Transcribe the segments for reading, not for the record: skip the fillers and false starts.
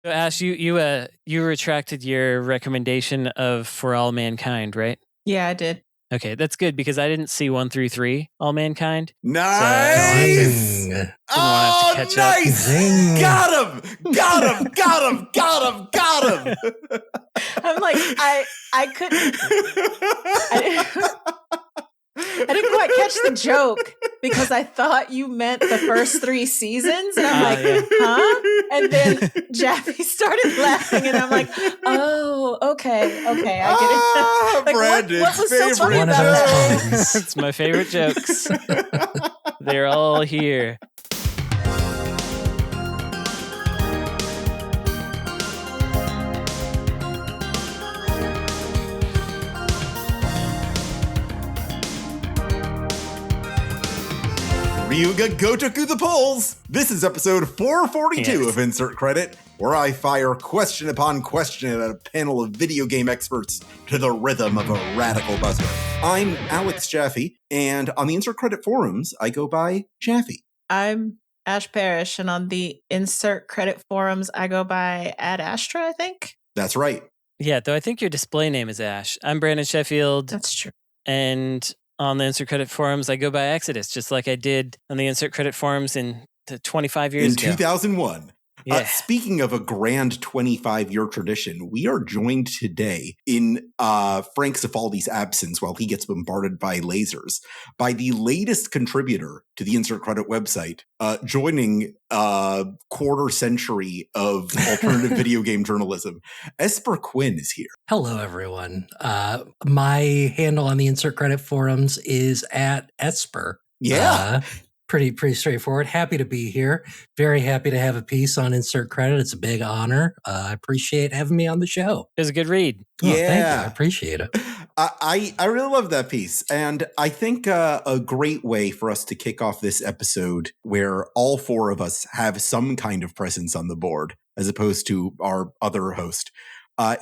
So Ash, you retracted your recommendation of For All Mankind, right? Yeah, I did. Okay, that's good because I didn't see 1 through 3, All Mankind. Nice! So nice! Zing. Got him! I'm like, I couldn't. I didn't quite catch the joke because I thought you meant the first 3 seasons. And I'm like, huh? And then Jaffe started laughing and I'm like, oh, okay, I get it. Like, Brandon's what was so favorite funny about that? It's my favorite jokes. They're all here. Ryuga Gotoku the polls. This is episode 442 of Insert Credit, where I fire question upon question at a panel of video game experts to the rhythm of a radical buzzer. I'm Alex Jaffe, and on the Insert Credit forums, I go by Jaffe. I'm Ash Parrish, and on the Insert Credit forums, I go by adashtra, I think. That's right. Yeah, though I think your display name is Ash. I'm Brandon Sheffield. That's true. And on the Insert Credit forums, I go by Exodus, just like I did on the Insert Credit forums in 25 years ago. In 2001. Yeah. Speaking of a grand 25-year tradition, we are joined today in Frank Cifaldi's absence while he gets bombarded by lasers by the latest contributor to the Insert Credit website, joining a quarter century of alternative video game journalism. Esper Quinn is here. Hello, everyone. My handle on the Insert Credit forums is at Esper. Yeah. Pretty straightforward. Happy to be here. Very happy to have a piece on Insert Credit. It's a big honor. I appreciate having me on the show. It was a good read. Oh, thank you. I appreciate it. I really love that piece. And I think a great way for us to kick off this episode where all 4 of us have some kind of presence on the board, as opposed to our other host,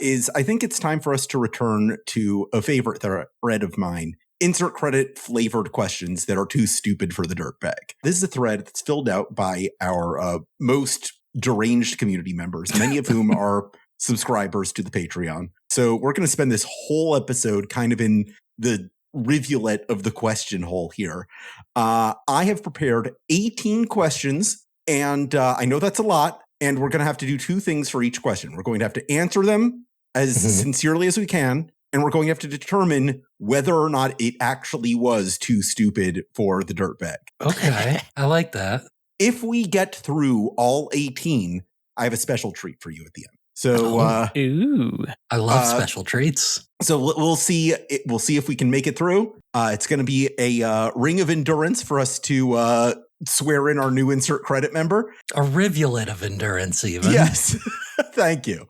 is I think it's time for us to return to a favorite thread of mine. Insert Credit flavored questions that are too stupid for the Dirtbag. This is a thread that's filled out by our most deranged community members, many of whom are subscribers to the Patreon. So we're going to spend this whole episode kind of in the rivulet of the question hole here. I have prepared 18 questions, and I know that's a lot, and we're going to have to do 2 things for each question. We're going to have to answer them as sincerely as we can, and we're going to have to determine whether or not it actually was too stupid for the Dirtbag. Okay, I like that. If we get through all 18, I have a special treat for you at the end. So, ooh, I love special treats. So we'll see. We'll see if we can make it through. It's going to be a ring of endurance for us to swear in our new Insert Credit member. A rivulet of endurance, even. Yes. Thank you.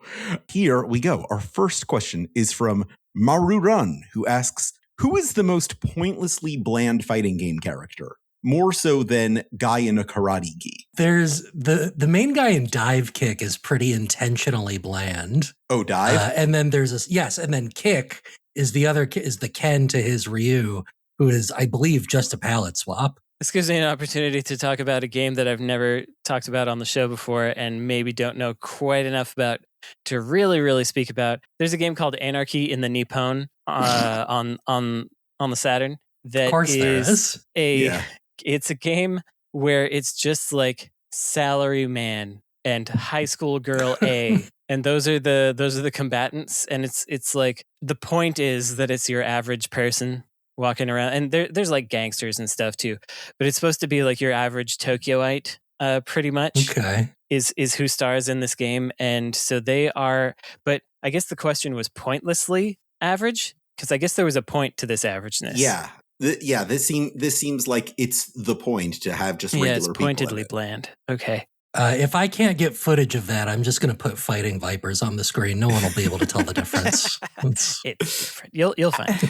Here we go. Our first question is from marurun, who asks, who is the most pointlessly bland fighting game character? More so than guy in a karate gi. There's the main guy in Dive Kick is pretty intentionally bland. Oh, Dive? And then there's and then Kick is the Ken to his Ryu, who is, I believe, just a palette swap. This gives me an opportunity to talk about a game that I've never talked about on the show before and maybe don't know quite enough about to really, really speak about. There's a game called Anarchy in the Nippon on the Saturn. That of course there is. It's a game where it's just like Salary Man and High School Girl A, and those are the combatants. And it's like the point is that it's your average person walking around, and there's like gangsters and stuff too, but it's supposed to be like your average Tokyoite, pretty much. Okay, is who stars in this game, and so they are. But I guess the question was pointlessly average, because I guess there was a point to this averageness. Yeah. This seems like it's the point to have just regular people. Yeah, it's pointedly bland. Okay. If I can't get footage of that, I'm just going to put fighting vipers on the screen. No one will be able to tell the difference. It's different. You'll find.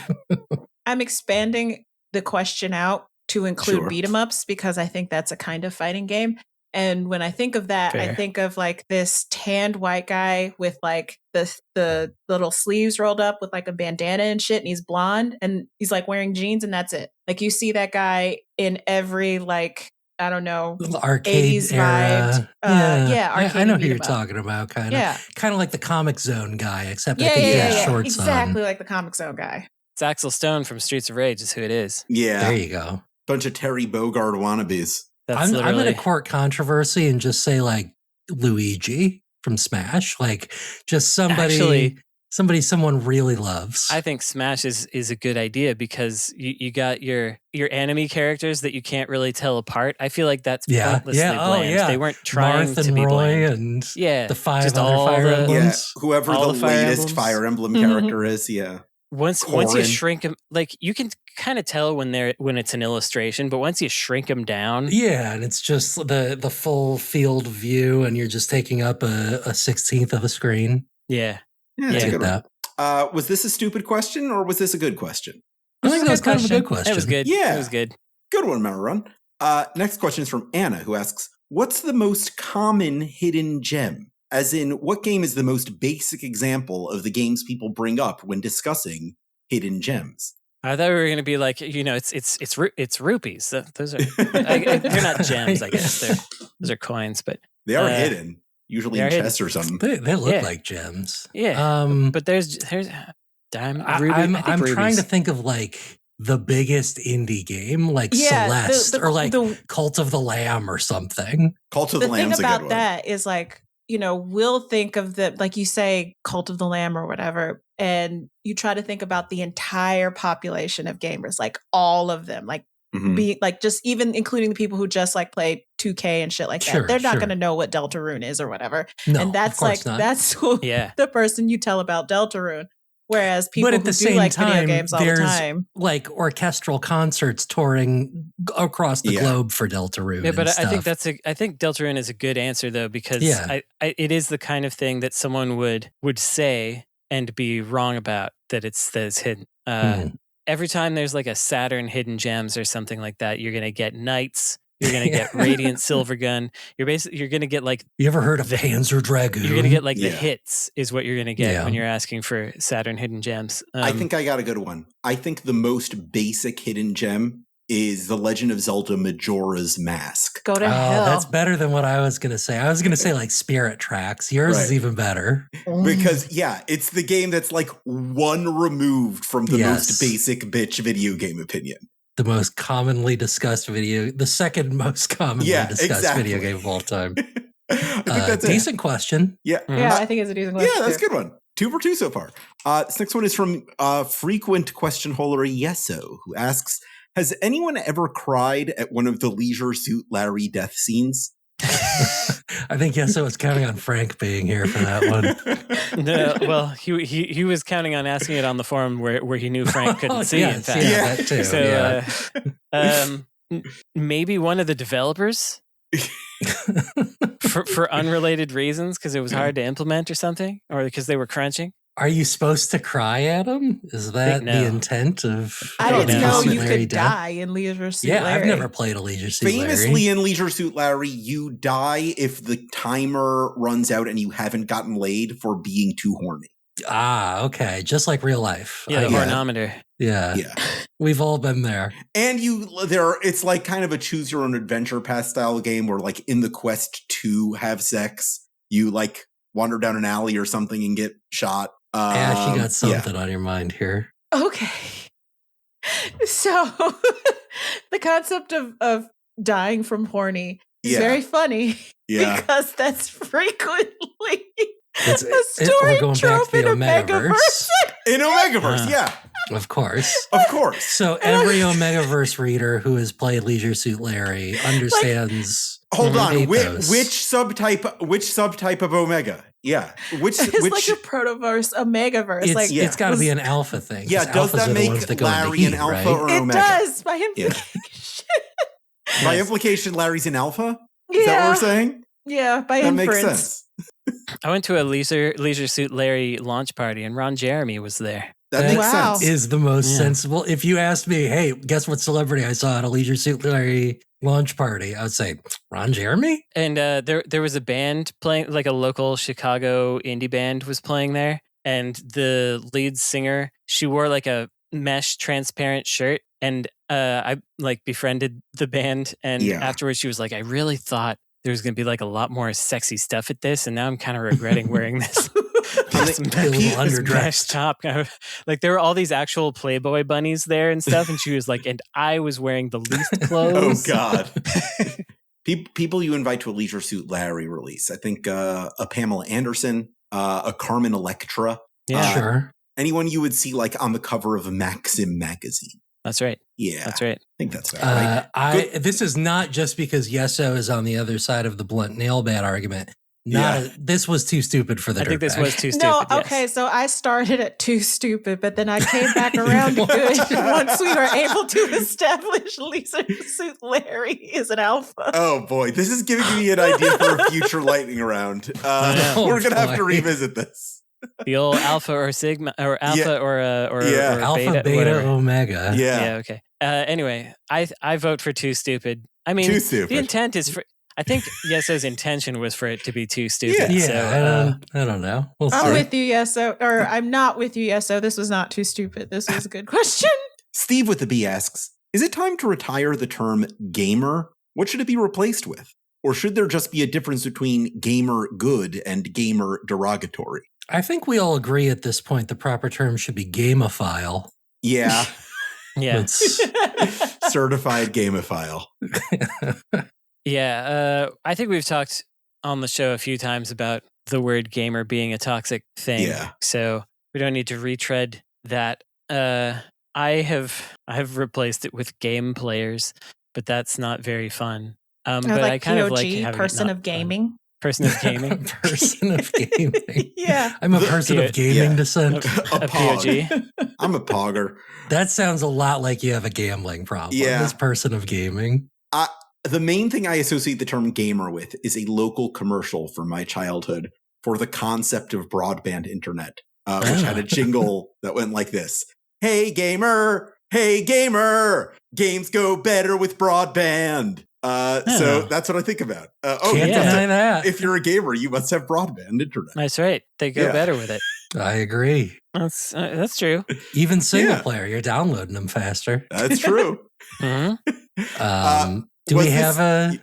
I'm expanding the question out to include beat 'em ups because I think that's a kind of fighting game. And when I think of that, Fair. I think of like this tanned white guy with like the little sleeves rolled up with like a bandana and shit. And he's blonde and he's like wearing jeans and that's it. Like you see that guy in every like I don't know, arcade 80s era. vibed. I know who beat you're 'em up. talking about. Kind of, Yeah. kind of like the Comic Zone guy, except I Yeah, think he has yeah. shorts Exactly on. like the Comic Zone guy. It's Axel Stone from Streets of Rage is who it is. Yeah. There you go. Bunch of Terry Bogard wannabes. That's I'm going to court controversy and just say like Luigi from Smash, like just somebody. Somebody someone really loves. I think Smash is a good idea because you got your enemy characters that you can't really tell apart. I feel like that's pointlessly bland. They weren't trying Marth and to be Roy bland. And the 5 other Fire Emblems. Yeah, whoever the latest Fire Emblem character is, Once you shrink them, like you can kind of tell when it's an illustration, but once you shrink them down, and it's just the full field view, and you're just taking up a 16th of a screen. Yeah, that's a good one. Was this a stupid question or was this a good question? I think that was kind of a good question. It was good. Yeah, it was good. Good one, Marurun. Next question is from Anna, who asks, "What's the most common hidden gem? As in, what game is the most basic example of the games people bring up when discussing hidden gems?" I thought we were going to be like, it's rupees. Those are they're not gems, I guess. Those are coins, but they are hidden. Usually in chests or something. They look like gems. Yeah. But there's diamond. I'm trying to think of like the biggest indie game, like Celeste or like Cult of the Lamb or something. Cult of the Lamb's a good one. The thing about that is like, we'll think of like you say, Cult of the Lamb or whatever, and you try to think about the entire population of gamers, like all of them, like be like just even including the people who just like play 2K and shit like that. They're not going to know what Deltarune is or whatever. No, and that's like that's the person you tell about Deltarune. Whereas people who do like video games all the time, like orchestral concerts touring across the globe for Deltarune. Yeah, but I think Deltarune is a good answer though, because it is the kind of thing that someone would say and be wrong about that it's hidden. Every time there's like a Saturn hidden gems or something like that, you're gonna get knights. You're gonna get Radiant Silver Gun. You're gonna get like. You ever heard of Panzer Dragoon? You're gonna get like the hits is what you're gonna get when you're asking for Saturn hidden gems. I think I got a good one. I think the most basic hidden gem is The Legend of Zelda Majora's Mask. Go to hell. That's better than what I was gonna say. I was gonna say like Spirit Tracks. Yours is even better. Because it's the game that's like one removed from the most basic bitch video game opinion. The most commonly discussed the second most commonly discussed video game of all time. I think that's decent question. Yeah. I think it's a decent question. Yeah, that's a good one. 2 for 2 so far. This next one is from frequent question holder Yeso, who asks, "Has anyone ever cried at one of the Leisure Suit Larry death scenes?" I think Yeso was counting on Frank being here for that one. No, well, he was counting on asking it on the forum where he knew Frank couldn't see. In fact, that too. So, maybe one of the developers for unrelated reasons, because it was hard to implement or something, or because they were crunching. Are you supposed to cry at him? Is that the intent of? I didn't know you could die in Leisure Suit Larry. Yeah, I've never played a Leisure Suit Larry. Famously in Leisure Suit Larry, you die if the timer runs out and you haven't gotten laid for being too horny. Ah, okay. Just like real life. Yeah, the hornometer. Yeah. We've all been there. And it's like kind of a choose your own adventure path style game where like in the quest to have sex, you like wander down an alley or something and get shot. Ash, you got something on your mind here. Okay. So the concept of dying from horny is very funny because that's frequently a story trope in Omegaverse. In Omegaverse, Of course. Of course. So every Omegaverse reader who has played Leisure Suit Larry understands. Hold on. Which subtype of Omega? Yeah. Which like a protoverse, Omegaverse. It's got to be an alpha thing. Yeah. Does that make Larry an alpha or an Omega? It does, by implication. By implication, Larry's an alpha? Is that what we're saying? Yeah, by that inference. Makes sense. I went to a Leisure Suit Larry launch party and Ron Jeremy was there. That makes sense. Is the most sensible. If you asked me, hey, guess what celebrity I saw at a Leisure Suit Larry launch party, I would say Ron Jeremy. And there was a band playing, like a local Chicago indie band was playing there. And the lead singer, she wore like a mesh transparent shirt. And I like befriended the band, and afterwards she was like, I really thought there was going to be like a lot more sexy stuff at this, and now I'm kind of regretting wearing this. this mesh top. Like there were all these actual Playboy bunnies there and stuff, and she was like, and I was wearing the least clothes. Oh God. People you invite to a Leisure Suit Larry release. I think a Pamela Anderson, a Carmen Electra. Yeah, sure. Anyone you would see like on the cover of a Maxim magazine. That's right. Yeah, that's right. I think that's right. This is not just because Yeso is on the other side of the blunt nail bat argument. This was too stupid for the Dirtbag. I think this was too stupid. No, okay, so I started at too stupid, but then I came back around to good once we were able to establish Leisure Suit Larry is an alpha. Oh boy, this is giving me an idea for a future lightning round. We're gonna have to revisit this. The old alpha or sigma or alpha or alpha, beta, omega. Yeah. Okay. Anyway, I vote for too stupid. I mean, too stupid. The intent is for. I think Yeso's intention was for it to be too stupid. Yeah. So, I don't know. I'm with you, Yeso, or I'm not with you, Yeso. This was not too stupid. This was a good question. SteveWithaB asks, is it time to retire the term gamer? What should it be replaced with? Or should there just be a difference between gamer good and gamer derogatory? I think we all agree at this point the proper term should be gamophile. Yeah. Yeah. Certified gamophile. Yeah. I think we've talked on the show a few times about the word gamer being a toxic thing. Yeah. So we don't need to retread that. I have replaced it with game players, but that's not very fun. But like I kind POG, of like having person of gaming. Fun. Person of gaming. Person of gaming. Yeah. I'm a person of gaming descent. A POG. I'm a pogger. That sounds a lot like you have a gambling problem. Yeah. This person of gaming. The main thing I associate the term gamer with is a local commercial from my childhood for the concept of broadband internet, which had a jingle that went like this. Hey, gamer. Hey, gamer. Games go better with broadband. So that's what I think about. Can't deny that. If you're a gamer, you must have broadband internet. That's right. They go better with it. I agree. That's true. Even single player, you're downloading them faster. That's true. Mm-hmm. Do we have a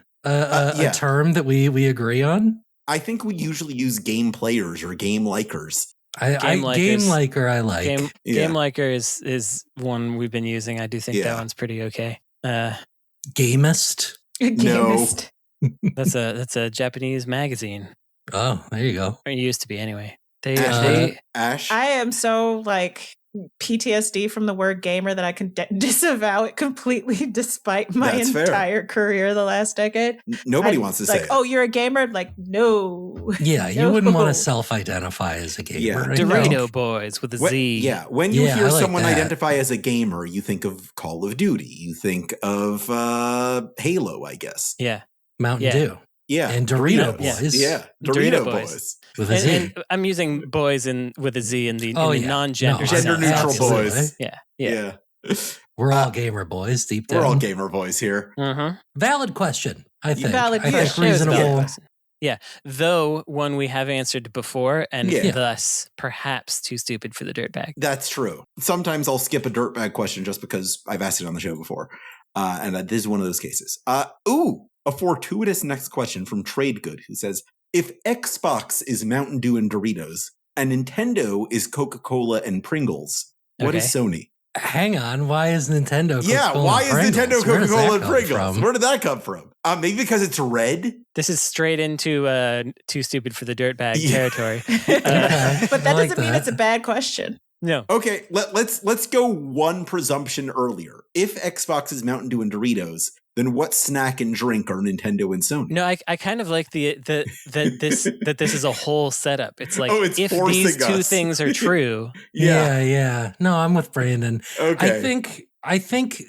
term that we agree on? I think we usually use game players or game likers. Game liker, I like. Game liker is one we've been using. I do think that one's pretty okay. Gamist? No. That's a Japanese magazine. Oh, there you go. Or it used to be anyway. Ash? I am so like PTSD from the word gamer that I can disavow it completely despite my entire career the last decade. Nobody wants to say it. Oh, you're a gamer? Like, no. Yeah, you wouldn't want to self-identify as a gamer. Yeah. Right? Dorito boys with a Z. Yeah, when you hear someone that. identify as a gamer, you think of Call of Duty. You think of Halo, I guess. Yeah. Mountain Dew. Yeah. And Dorito boys. Yeah. Dorito boys. With a Z. And I'm using boys with a Z in the non-gender gender neutral boys. Yeah. We're all gamer boys deep down. We're all gamer boys here. Mm-hmm. Valid question, I think. Valid question. Reasonable. Yeah, though one we have answered before, and thus perhaps too stupid for the Dirtbag. That's true. Sometimes I'll skip a Dirtbag question just because I've asked it on the show before. And this is one of those cases. A fortuitous next question from Tradegood, who says, if Xbox is Mountain Dew and Doritos, and Nintendo is Coca-Cola and Pringles, what is Sony? Hang on, why is Nintendo Coca-Cola Yeah, why is Nintendo Coca-Cola and Pringles? Where did that come from? Maybe because it's red? This is straight into too stupid for the Dirtbag territory. But that doesn't mean it's a bad question. No. Okay, let's go one presumption earlier. If Xbox is Mountain Dew and Doritos, then what snack and drink are Nintendo and Sony? No, I kind of like that this is a whole setup. It's like if these two things are true. Yeah. No, I'm with Brandon. Okay. I think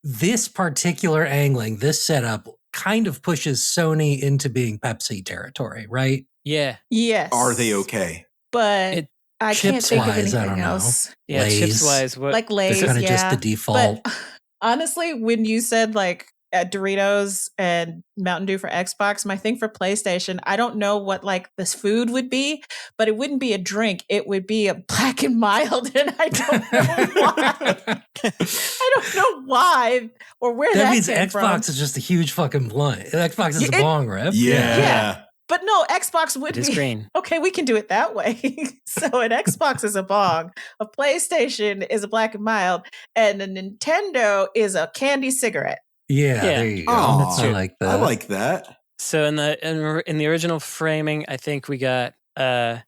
this particular angling, this setup kind of pushes Sony into being Pepsi territory, right? Yeah. Yes. Are they okay? But I can't think of anything know. else. Yeah, Lays. chips wise, like Lay's, kind of just the default. But honestly, when you said like Doritos and Mountain Dew for Xbox. My thing for PlayStation, I don't know what like this food would be, but it wouldn't be a drink. It would be a Black and Mild, and I don't know why. I don't know why or where that means came Xbox from. is just a huge fucking blunt. Xbox is a bong rip. Yeah. But no, Xbox would It be is green. Okay, we can do it that way. So an Xbox is a bong, a PlayStation is a Black and Mild, and a Nintendo is a candy cigarette. Yeah, there you go. Aw, I like that. I like that. So in the original framing, I think we got Pepsi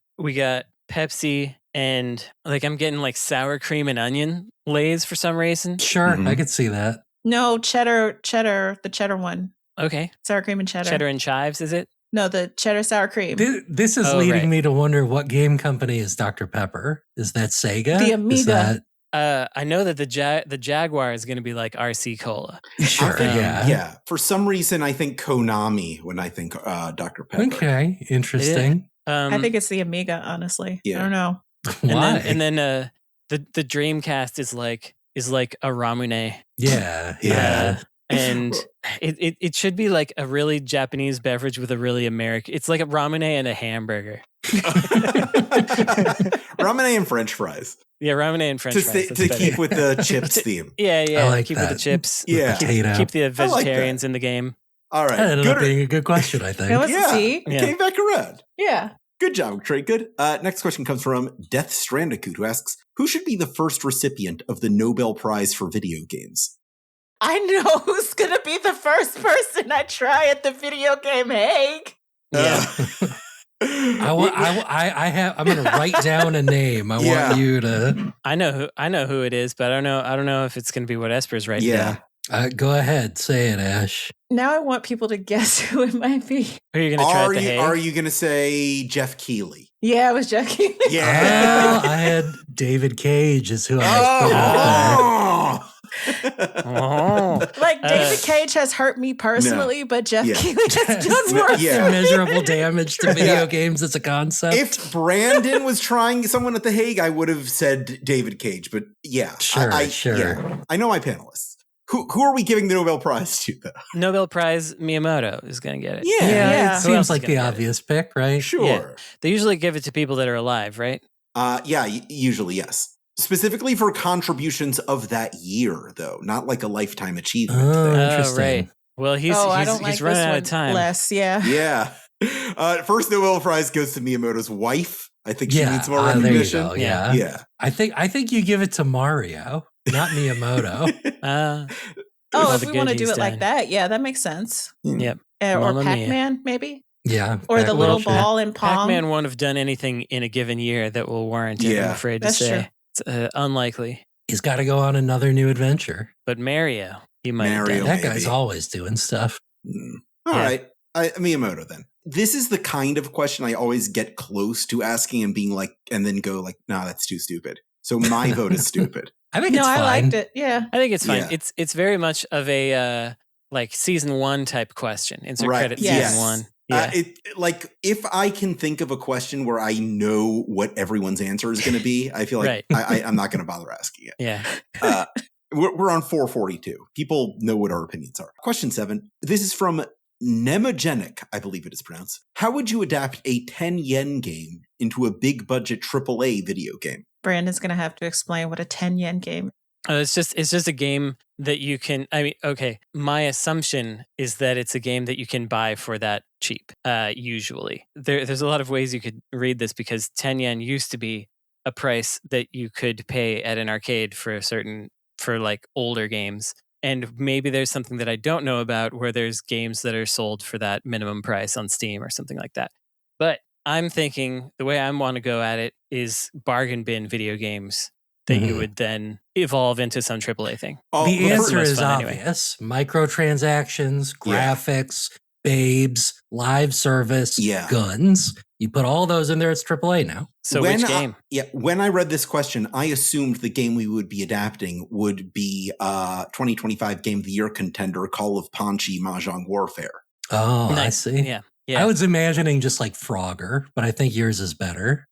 and like I'm getting like sour cream and onion Lay's for some reason. Sure, I could see that. No, cheddar, the cheddar one. Okay. Sour cream and cheddar. Cheddar and chives, is it? No, the cheddar sour cream. This is leading me to wonder what game company is Dr. Pepper? Is that Sega? The Amiga. I know that the Jaguar is going to be like RC Cola. Sure, yeah. For some reason, I think Konami when I think Dr. Pepper. Okay, interesting. I think it's the Amiga, honestly. Yeah. I don't know. Why? And then the Dreamcast is like a ramune. Yeah. And it should be like a really Japanese beverage with a really American. It's like a ramune and a hamburger. Ramen and French fries. Yeah, ramen and French fries. To keep with the chips theme. Yeah. I like keep that. with the chips. Yeah. Keep the vegetarians in the game. All right. That ended up being a good question, I think. It came back around. Yeah. Good job, Tradegood. Next question comes from Death Strandicoot, who asks, who should be the first recipient of the Nobel Prize for video games? I know who's going to be the first person I try at the video game Hague. Yeah. I'm going to write down a name. I want you to. I know who it is, but I don't know if it's going to be what Esper's writing down. Go ahead, say it, Ash. Now I want people to guess who it might be. Who are you going to try at the Hague? Are you going to say Jeff Keighley? Yeah, it was Jeff Keighley. Yeah. I had David Cage is who I was Like David Cage has hurt me personally, but Jeff Keighley has done worse. Immeasurable damage to video games as a concept. If Brandon was trying someone at the Hague, I would have said David Cage. But sure. I know my panelists. Who are we giving the Nobel Prize to, though? Nobel Prize Miyamoto is going to get it. Yeah. It seems like the obvious pick, right? Sure. Yeah. They usually give it to people that are alive, right? Usually, yes. Specifically for contributions of that year, though, not like a lifetime achievement thing. Interesting. Right. Well, he's running out of time. Less, yeah. First Nobel Prize goes to Miyamoto's wife. I think she needs more recognition. There you go. Yeah. I think you give it to Mario, not Miyamoto. If we want to do it like that, that makes sense. Yep. Or Pac-Man, maybe. Yeah. Or the little ball in Pong. Pac-Man won't have done anything in a given year that will warrant it, I'm afraid to say. True. It's unlikely. He's got to go on another new adventure. But Mario, he might have done. That guy's always doing stuff. All right. Miyamoto, then. This is the kind of question I always get close to asking and being like, and then go like, nah, that's too stupid. So my vote is stupid. I think it's fine. I liked it. Yeah. I think it's fine. Yeah. It's very much of a like season 1 type question. Insert credit season 1. Yeah. If I can think of a question where I know what everyone's answer is going to be, I feel like I'm not going to bother asking it. Yeah. We're on 442. People know what our opinions are. Question 7. This is from Mnemogenic, I believe it is pronounced. How would you adapt a 10 yen game into a big budget AAA video game? Brandon's going to have to explain what a 10 yen game is. It's just a game that you can, my assumption is that it's a game that you can buy for that cheap, usually. There's a lot of ways you could read this because 10 yen used to be a price that you could pay at an arcade for like older games. And maybe there's something that I don't know about where there's games that are sold for that minimum price on Steam or something like that. But I'm thinking the way I want to go at it is bargain bin video games that you would then evolve into some AAA thing. The answer is obvious. Anyway. Microtransactions, graphics, babes, live service, guns. You put all those in there, it's AAA now. So which game? When I read this question, I assumed the game we would be adapting would be 2025 Game of the Year contender, Call of Ponchi Mahjong Warfare. Oh, nice. I see. Yeah. I was imagining just like Frogger, but I think yours is better.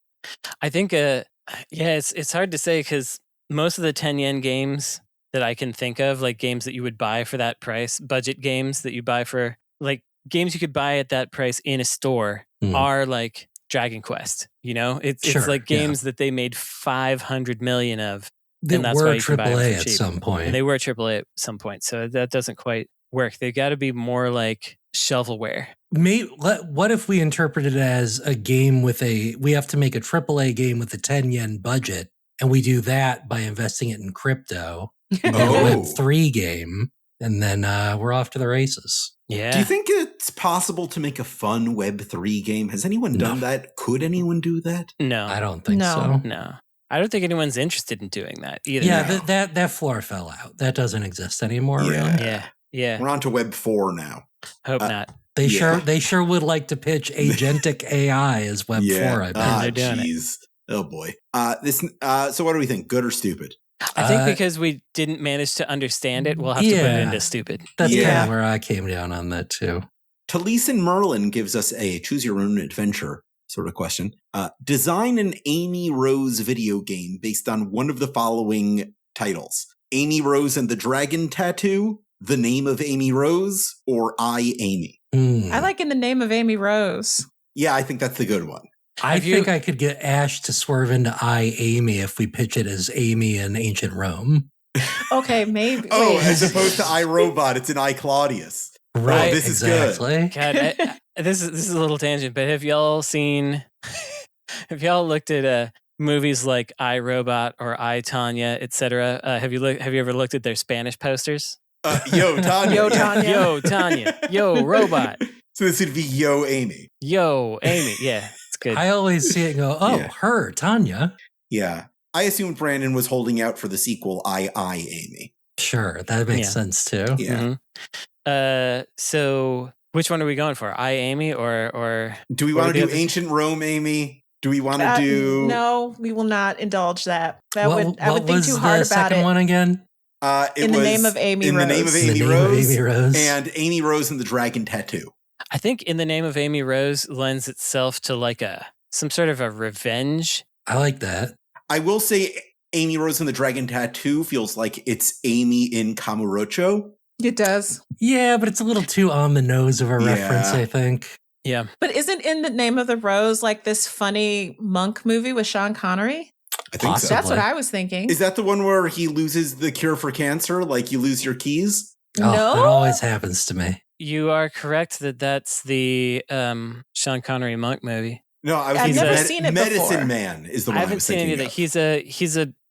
I think, it's hard to say because most of the 10 yen games that I can think of, like games that you would buy for that price, budget games that you buy for, like games you could buy at that price in a store are like Dragon Quest. It's like games that they made 500 million of. They were AAA at some point. And they were AAA at some point. So that doesn't quite work. They got to be more like shovelware. What if we interpret it as a game we have to make a AAA game with a 10 yen budget, and we do that by investing it in crypto, a Web3 game, and then we're off to the races. Yeah. Do you think it's possible to make a fun Web3 game? Has anyone done that? Could anyone do that? No. I don't think so. No. I don't think anyone's interested in doing that either. Yeah, that floor fell out. That doesn't exist anymore, really. Yeah. We're on to Web 4 now. Hope not. They sure would like to pitch agentic AI as Web 4, I bet. They're doing it. Oh boy. So what do we think? Good or stupid? I think because we didn't manage to understand it, we'll have to put it into stupid. That's kind of where I came down on that too. Taliesin Merlin gives us a choose your own adventure sort of question. Design an Amy Rose video game based on one of the following titles: Amy Rose and the Dragon Tattoo, The Name of Amy Rose, or I, Amy. I like In the Name of Amy Rose. Yeah, I think that's the good one. I think I could get Ash to swerve into I, Amy if we pitch it as Amy in ancient Rome. Okay, maybe. As opposed to I, Robot, it's an I, Claudius. Right, this is good. God, this is a little tangent, but have y'all looked at movies like I, Robot or I, Tanya, etc.? Have you ever looked at their Spanish posters? Yo, Tanya. Yo, Tanya. Yo, Tanya. Yo, Robot. So this would be Yo, Amy. Yo, Amy. Yeah, it's good. I always see it and go, her, Tanya. Yeah. I assumed Brandon was holding out for the sequel, I, Amy. Sure, that makes sense too. Yeah. So which one are we going for? I, Amy, or do we want to do Ancient Rome, Amy? Do we want to do? No, we will not indulge that. I would think too hard about it. What was the second one again? In the Name of Amy Rose. In the Name of Amy Rose. And Amy Rose and the Dragon Tattoo. I think In the Name of Amy Rose lends itself to like some sort of a revenge. I like that. I will say Amy Rose and the Dragon Tattoo feels like it's Amy in Kamurocho. It does. Yeah, but it's a little too on the nose of a reference, I think. Yeah. But isn't In the Name of the Rose like this funny monk movie with Sean Connery? I think so. That's what I was thinking. Is that the one where he loses the cure for cancer? Like you lose your keys? No. That always happens to me. You are correct that's the Sean Connery monk movie. No, I've never seen it Medicine before. Man is the one I haven't seen any of that.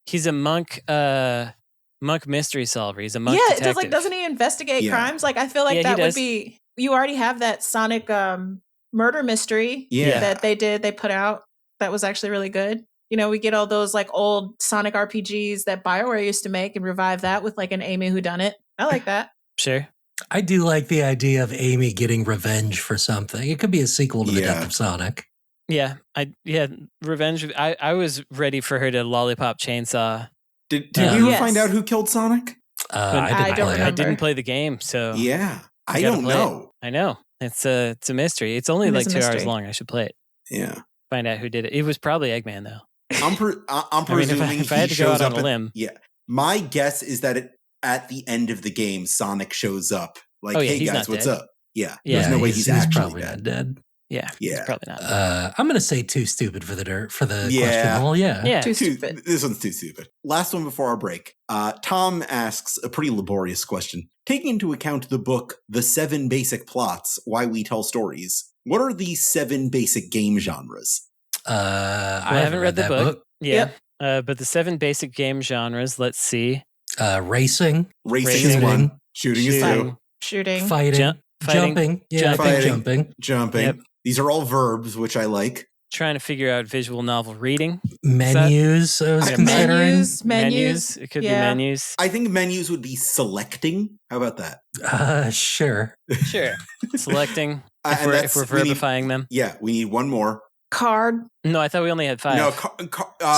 He's a monk mystery solver. He's a monk detective. Yeah, doesn't he investigate crimes? Like I feel like that would be. You already have that Sonic murder mystery that they put out. That was actually really good. We get all those like old Sonic RPGs that BioWare used to make and revive that with like an Amy whodunit. I like that. Sure. I do like the idea of Amy getting revenge for something. It could be a sequel to The Death of Sonic. Yeah, revenge. I was ready for her to lollipop chainsaw. Did you find out who killed Sonic? I didn't play the game, so I don't know. I know it's a mystery. It's only like 2 hours long. I should play it. Yeah, find out who did it. It was probably Eggman though. I'm presuming if I had to go out on a limb. My guess is that at the end of the game, Sonic shows up. Like, hey guys, what's up? Yeah, there's no way he's actually probably not dead. Yeah, he's probably not. I'm going to say too stupid for the question. Well, too stupid. This one's too stupid. Last one before our break. Tom asks a pretty laborious question. Taking into account the book, The 7 Basic Plots, Why We Tell Stories, what are the 7 basic game genres? I haven't read the book. Yeah. But the 7 basic game genres, let's see. Racing. Racing is one. Shooting is two. Shooting. Fighting. Jumping. Yeah, jumping. Yep. These are all verbs, which I like. Trying to figure out visual novel reading. Menus. I was considering. Menus. It could be menus. I think menus would be selecting. How about that? Sure. Selecting. If we're verbifying them. Yeah, we need one more. Card. No, I thought we only had 5. No,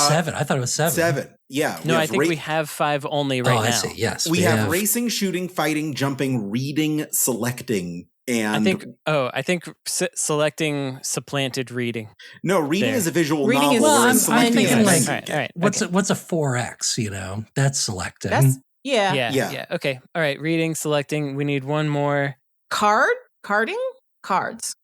7. I thought it was 7. 7. Yeah. No, I think we have 5 only right now. I see. Yes. We have racing, shooting, fighting, jumping, reading, selecting, and I think selecting supplanted reading. No, reading is a visual reading novel. Is I'm thinking like all right. what's a 4X? That's selecting. Yeah. Okay. All right. Reading, selecting. We need one more. Carding? Cards.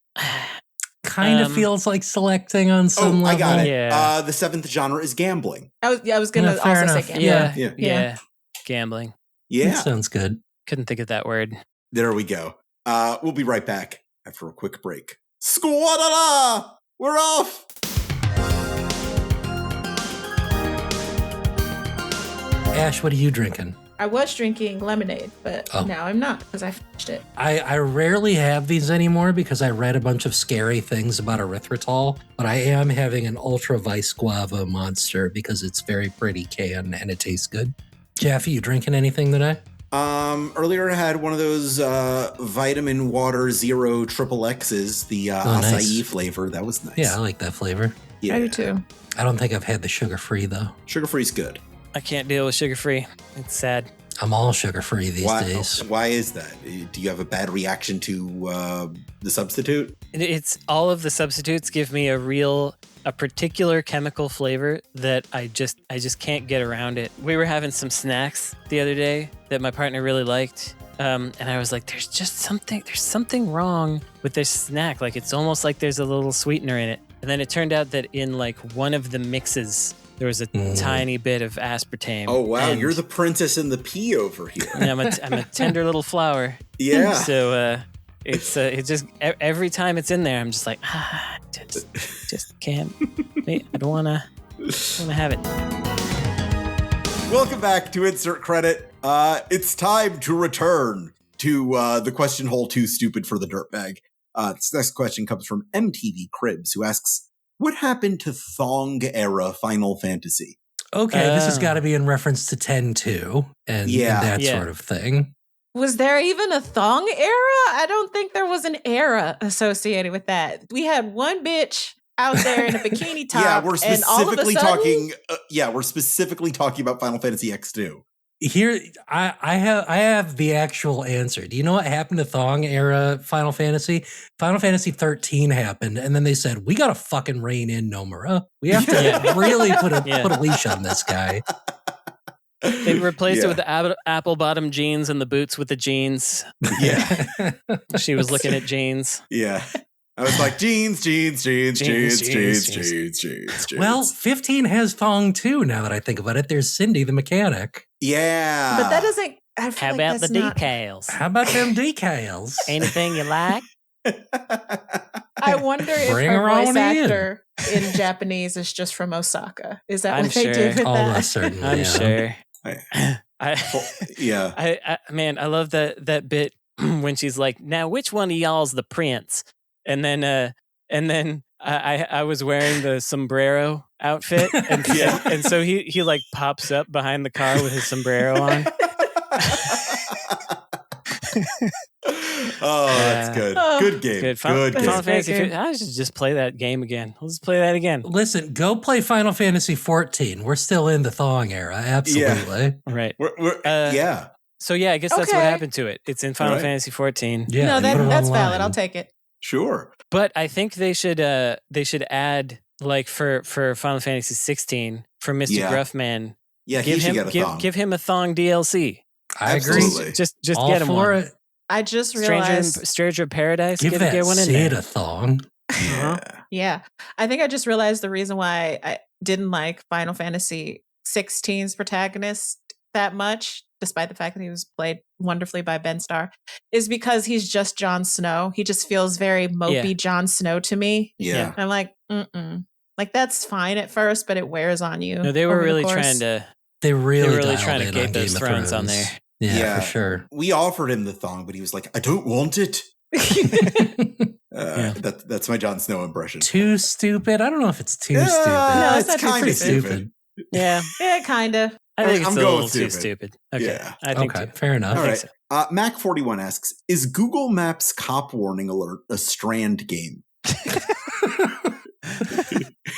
Kind of feels like selecting on some level. I got it. Yeah. The seventh genre is gambling. I was going to fair also enough. say gambling. Yeah. Gambling. Yeah. That sounds good. Couldn't think of that word. There we go. We'll be right back after a quick break. Squadala! We're off! Ash, what are you drinking? I was drinking lemonade, but now I'm not because I finished it. I rarely have these anymore because I read a bunch of scary things about erythritol, but I am having an Ultra Vice Guava Monster because it's very pretty can and it tastes good. Jaffe, you drinking anything today? Earlier I had one of those vitamin water zero triple X's, the acai nice. flavor. That was nice. Yeah, I like that flavor. Yeah. I do too. I don't think I've had the sugar-free though. Sugar-free's good. I can't deal with sugar-free. It's sad. I'm all sugar-free these days. Why is that? Do you have a bad reaction to the substitute? It's all of the substitutes give me a particular chemical flavor that I just can't get around it. We were having some snacks the other day that my partner really liked. And I was like, there's something wrong with this snack. Like, it's almost like there's a little sweetener in it. And then it turned out that in like one of the mixes, there was a tiny bit of aspartame. Oh, wow. You're the princess and the pea over here. I'm a tender little flower. Yeah. So it's just every time it's in there, I'm just like, just can't. I don't want to have it. Welcome back to Insert Credit. It's time to return to the question hole too stupid for the Dirtbag. This next question comes from mtvcribs, who asks, what happened to thong-era Final Fantasy? Okay, this has got to be in reference to 10-2 and that sort of thing. Was there even a thong era? I don't think there was an era associated with that. We had one bitch out there in a bikini top. Yeah, we're specifically talking. We're specifically talking about Final Fantasy X2. Here, I have the actual answer. Do you know what happened to Thong era Final Fantasy? Final Fantasy 13 happened, and then they said, we got to fucking rein in Nomura. We have to really put a leash on this guy. They replaced it with the apple bottom jeans and the boots with the jeans. Yeah. She was looking at jeans. Yeah. I was like, jeans. Well, 15 has thong too, now that I think about it. There's Cindy, the mechanic. Yeah. But that doesn't... How about the decals? How about them decals? Anything you like? I wonder if her voice actor in Japanese is just from Osaka. Is that what they did with that? Certainly, I'm sure. I love that bit when she's like, now which one of y'all's the prince? And then I was wearing the sombrero outfit, and so he like pops up behind the car with his sombrero on. Oh, that's good. Good game. Good game. Final Fantasy. I should just play that game again. Let's play that again. Listen, go play Final Fantasy 14. We're still in the thong era. Absolutely. Yeah. Right. Yeah. So I guess that's what happened to it. It's in Final Fantasy 14. Yeah, no, that's valid. I'll take it. Sure. But I think they should add, like, for Final Fantasy 16 for Mr. Gruffman. Yeah, give him a thong DLC. I agree. Just get him one. It. I just realized Stranger in Paradise. Give that one in Sid there. a thong. Yeah, I think I just realized the reason why I didn't like Final Fantasy 16's protagonist that much, despite the fact that he was played wonderfully by Ben Starr, is because he's just Jon Snow. He just feels very mopey Jon Snow to me. Yeah. I'm like, like that's fine at first, but it wears on you. No, they were really trying to. They were really trying to get those thrones on there. Yeah, for sure. We offered him the thong, but he was like, I don't want it. That's my Jon Snow impression. Too stupid? I don't know if it's too stupid. No, it's not kind of stupid. Yeah, kind of. I think it's I'm a going little too stupid. Okay, yeah. I think fair enough. All right. So. Mac41 asks, is Google Maps cop warning alert a strand game?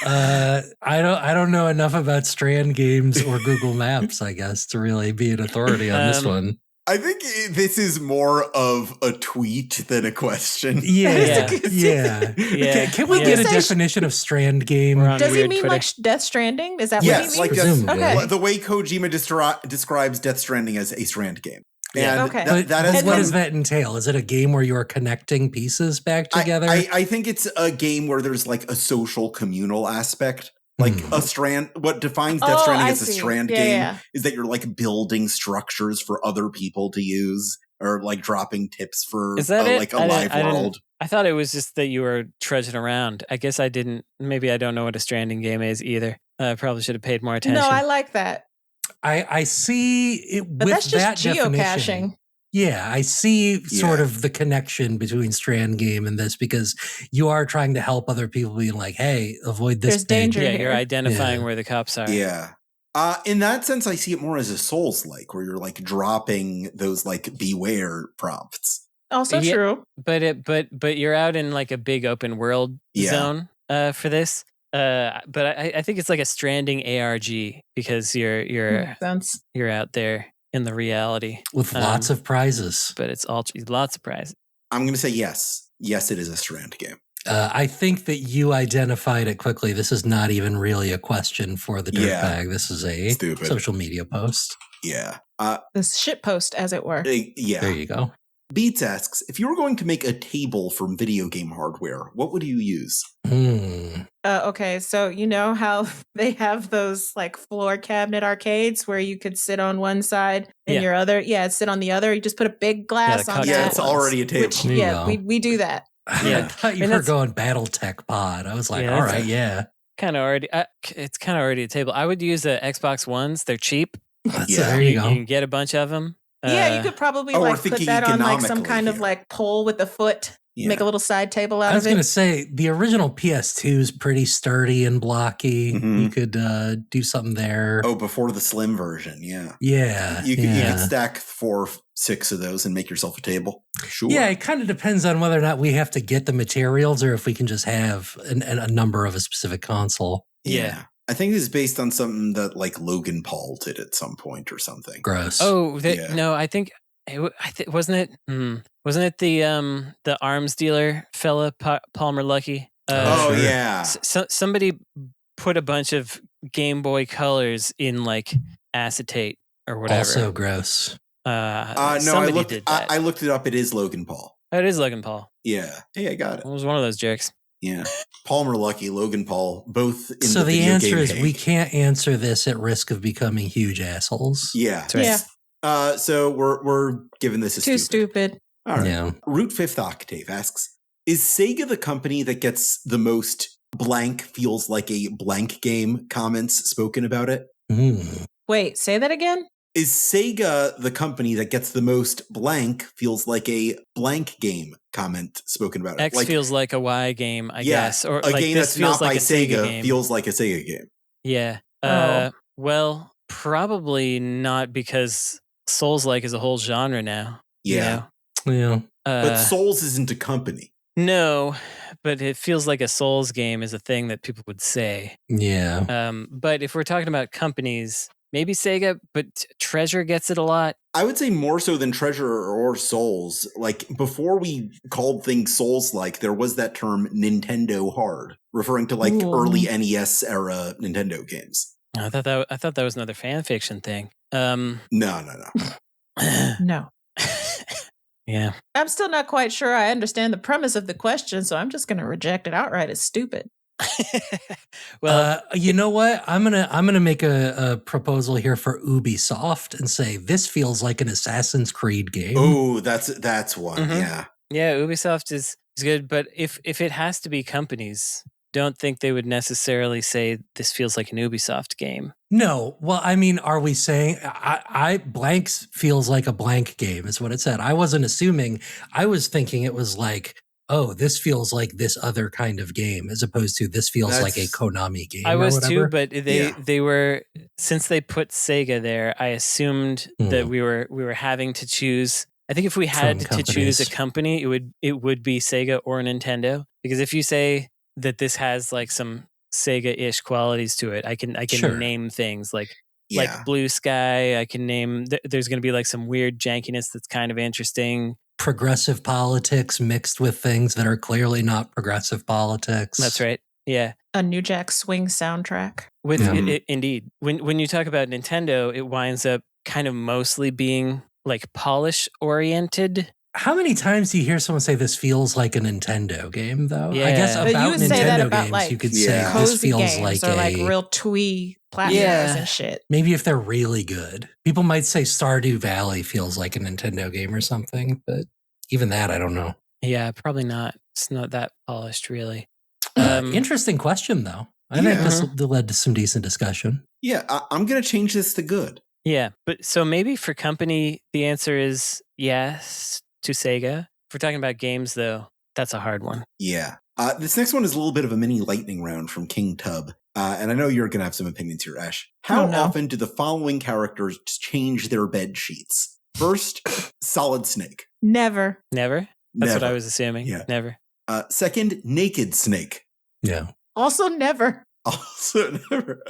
I don't know enough about strand games or Google Maps, I guess, to really be an authority on this one. I think this is more of a tweet than a question. Yeah. Can we get a definition of strand game? Does he mean Twitter. Like Death Stranding? Is that what he means? Like the way Kojima describes Death Stranding as a strand game. Yeah. And what does that entail? Is it a game where you are connecting pieces back together? I think it's a game where there's like a social communal aspect. Like a strand, what defines Death Stranding as a strand game is that you're like building structures for other people to use or like dropping tips for like a live world. I thought it was just that you were trudging around. I guess I didn't. Maybe I don't know what a stranding game is either. I probably should have paid more attention. No, I like that. I see it but with that's just that geocaching. Definition. Yeah, I see sort of the connection between strand game and this because you are trying to help other people being like, hey, avoid this. There's danger here. You're identifying where the cops are. Yeah. In that sense, I see it more as a Souls-like, where you're like dropping those like beware prompts. Also true. But you're out in like a big open world zone for this. But I think it's like a stranding ARG because you're out there in the reality with lots of prizes. But it's lots of prizes. I'm going to say yes. Yes, it is a strand game. I think that you identified it quickly. This is not even really a question for the Dirtbag. This is a social media post. Yeah. This shit post, as it were. Yeah. There you go. Beets asks, if you were going to make a table from video game hardware, what would you use? Okay, so you know how they have those like floor cabinet arcades where you could sit on one side and your other, sit on the other. You just put a big glass on that. Yeah, it's already a table. Which, we do that. I thought you were going BattleTech pod. I was like, all right, kind of already. It's kind of already a table. I would use the Xbox Ones. They're cheap. There you go. You can get a bunch of them. You could probably like put that on like some kind of like pole with a foot. Make a little side table out of it. I was going to say, the original PS2 is pretty sturdy and blocky. Mm-hmm. You could do something there. Oh, before the slim version, yeah. Yeah. You could stack 4-6 of those and make yourself a table. Sure. Yeah, it kind of depends on whether or not we have to get the materials or if we can just have a number of a specific console. Yeah. I think this is based on something that like Logan Paul did at some point or something. Gross. Oh, no, I think wasn't it the arms dealer fella Palmer Luckey? Somebody put a bunch of Game Boy Colors in like acetate or whatever. Also gross. No, I looked it up. It is Logan Paul. Oh, it is Logan Paul. Yeah. Hey, I got it. It was one of those jerks. Yeah. Palmer Luckey, Logan Paul, both in so the video answer game is tank. We can't answer this at risk of becoming huge assholes. Yeah. Yeah. So we're giving this a too stupid. All right. Yeah. Root5thoctave asks, is Sega the company that gets the most blank feels like a blank game comments spoken about it? Wait, say that again? Is Sega the company that gets the most blank feels like a blank game comment spoken about it? X feels like a Y game, I guess. Or a like game this that's not like by a Sega Sega feels like a Sega game. Yeah. Well, probably not because Souls-like is a whole genre now. Yeah. You know? Yeah. But Souls isn't a company. No, but it feels like a Souls game is a thing that people would say. Yeah. But if we're talking about companies, maybe Sega, but Treasure gets it a lot. I would say more so than Treasure or Souls. Like before we called things Souls-like, there was that term Nintendo hard, referring to like early NES era Nintendo games. I thought that was another fan fiction thing. No. No. Yeah. I'm still not quite sure I understand the premise of the question, so I'm just going to reject it outright as stupid. Well, you know what? I'm gonna make a proposal here for Ubisoft and say this feels like an Assassin's Creed game. Oh, that's one. Mm-hmm. Yeah. Yeah, Ubisoft is good, but if it has to be companies, don't think they would necessarily say this feels like an Ubisoft game. No. Well, I mean, are we saying I blanks feels like a blank game is what it said. I wasn't assuming. I was thinking it was like, oh, this feels like this other kind of game as opposed to this feels like a Konami game. I was too, but they were, since they put Sega there, I assumed that we were having to choose. I think if we had to choose a company, it would be Sega or Nintendo, because if you say that this has like some Sega-ish qualities to it, I can name things like Yeah. Like Blue Sky. I can name, there's going to be like some weird jankiness that's kind of interesting. Progressive politics mixed with things that are clearly not progressive politics. That's right. Yeah. A New Jack Swing soundtrack. With indeed. When you talk about Nintendo, it winds up kind of mostly being like polish oriented. How many times do you hear someone say this feels like a Nintendo game, though? Yeah. I guess But about you would say that Nintendo about, games, like, you could Yeah. say this Cozy feels games like or like real twee platformers Yeah. and shit. maybe if they're really good. People might say Stardew Valley feels like a Nintendo game or something, but even that, I don't know. Yeah, probably not. It's not that polished, really. Interesting question, though. I think this led to some decent discussion. Yeah, I'm going to change this to good. Yeah, but so maybe for company, the answer is yes to Sega. If we're talking about games, though, that's a hard one. Yeah. This next one is a little bit of a mini lightning round from KingTubb. And I know you're going to have some opinions here, Ash. How often do the following characters change their bed sheets? First, Solid Snake. Never. Never? That's Never. what I was assuming. Yeah. Never. Second, Naked Snake. Yeah. Also never. Also never.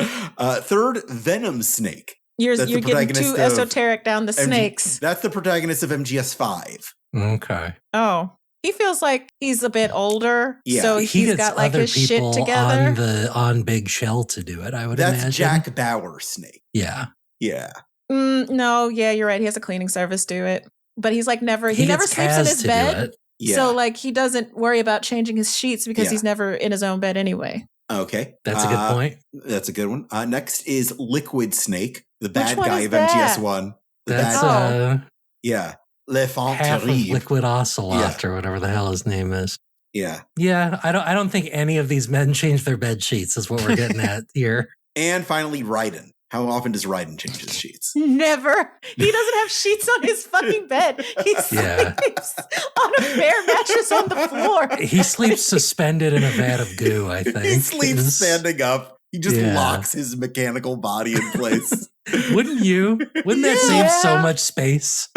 Third, Venom Snake. You're That's the getting too protagonist of esoteric down the snakes. That's the protagonist of MGS5. Okay. Oh. He feels like he's a bit older, Yeah. so He he's gets got like other his shit people together. on Big Shell to do it, I would That's imagine. Jack Bauer Snake. Yeah. Yeah. No, yeah, you're right. He has a cleaning service do it, but he's like never. He never gets sleeps in Kaz his to do bed, it. Yeah. so like he doesn't worry about changing his sheets because Yeah. he's never in his own bed anyway. Okay. That's a good point. That's a good one. Next is Liquid Snake, the bad one guy is of that? MGS1. The That's bad yeah. Le half of Fanterie. Liquid Ocelot or whatever the hell his name is. Yeah. Yeah, I don't think any of these men change their bed sheets is what we're getting at here. And finally, Raiden. How often does Raiden change his sheets? Never. He doesn't have sheets on his fucking bed. He Yeah. sleeps on a bare mattress on the floor. He sleeps suspended in a vat of goo, I think. He sleeps standing up. He just Yeah. locks his mechanical body in place. Wouldn't you? Wouldn't that save so much space?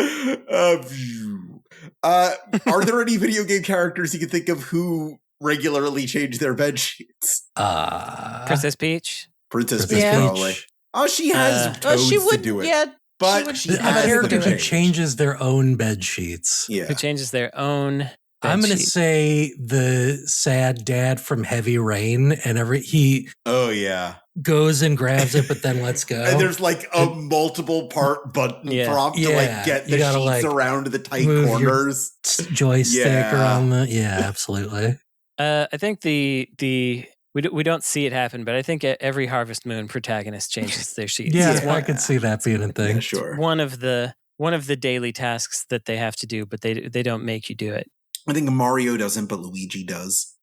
Are there any video game characters you can think of who regularly change their bed sheets? Princess Peach? Princess Peach. Peach, probably. Oh, she has toads she to would, do it. yeah. But she would- has a them character Who changed. changes their own bed sheets. Yeah. Who changes their own I'm going to sheet. say the sad dad from Heavy Rain, and he Oh, yeah. goes and grabs it, but then lets go. And there's like a multiple part button Yeah. prompt to Yeah. like get You the gotta, sheets like, around the tight move your- corners. joystick Yeah. around the absolutely. I think we don't see it happen, but I think every Harvest Moon protagonist changes their sheets. Yeah, It's I could see that being a thing. Yeah, sure. one of the daily tasks that they have to do, but they don't make you do it. I think Mario doesn't, but Luigi does.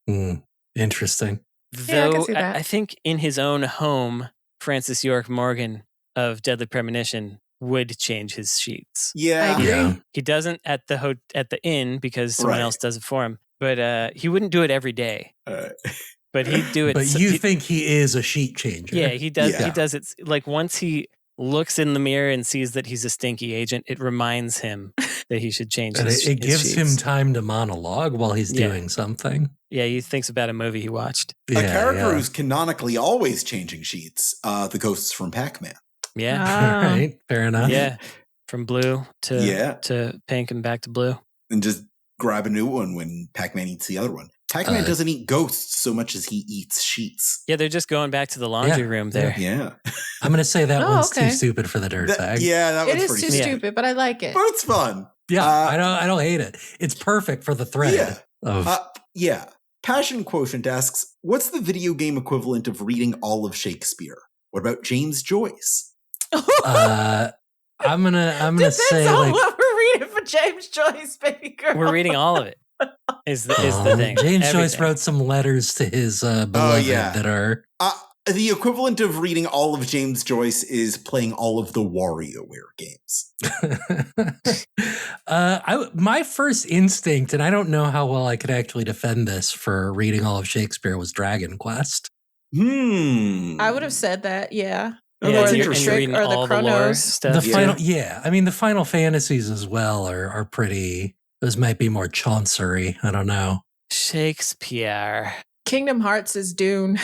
Interesting. Yeah, I can Though see that. I think in his own home, Francis York Morgan of Deadly Premonition would change his sheets. Yeah. I agree. Yeah. He doesn't at the inn because someone Right. else does it for him, but he wouldn't do it every day. But he'd do it. But you think he is a sheet changer? Yeah, he does. Yeah. He does it like once he looks in the mirror and sees that he's a stinky agent. It reminds him that he should change. And his, it his gives him sheets. time to monologue while he's Yeah. doing something. Yeah, he thinks about a movie he watched. A character yeah. who's canonically always changing sheets, the ghosts from Pac-Man. Yeah, Ah. All right, fair enough. yeah, from blue to pink and back to blue. And just grab a new one when Pac-Man eats the other one. Pac-Man doesn't eat ghosts so much as he eats sheets. Yeah, they're just going back to the laundry Yeah, room there. Yeah. I'm going to say that Oh, one's okay. too stupid for the Dirtbag. That It one's is pretty too fun. stupid, but I like it. But it's fun. Yeah, Uh, I don't hate it. It's perfect for the thread Yeah. of Yeah. PassionQuotient asks, what's the video game equivalent of reading all of Shakespeare? What about James Joyce? I'm gonna Depends say on like what we're reading for James Joyce, baby girl. We're reading all of it. Is the thing. James Joyce Everything. wrote some letters to his beloved yeah. that are The equivalent of reading all of James Joyce is playing all of the WarioWare games. my first instinct, and I don't know how well I could actually defend this for reading all of Shakespeare, was Dragon Quest. I would have said that, yeah. Oh, Yeah, that's and or you're interesting. Trick reading or the all the lore Chronos. stuff. I mean the Final Fantasies as well are pretty. Those might be more Chaucery. I don't know. Shakespeare. Kingdom Hearts is Dune.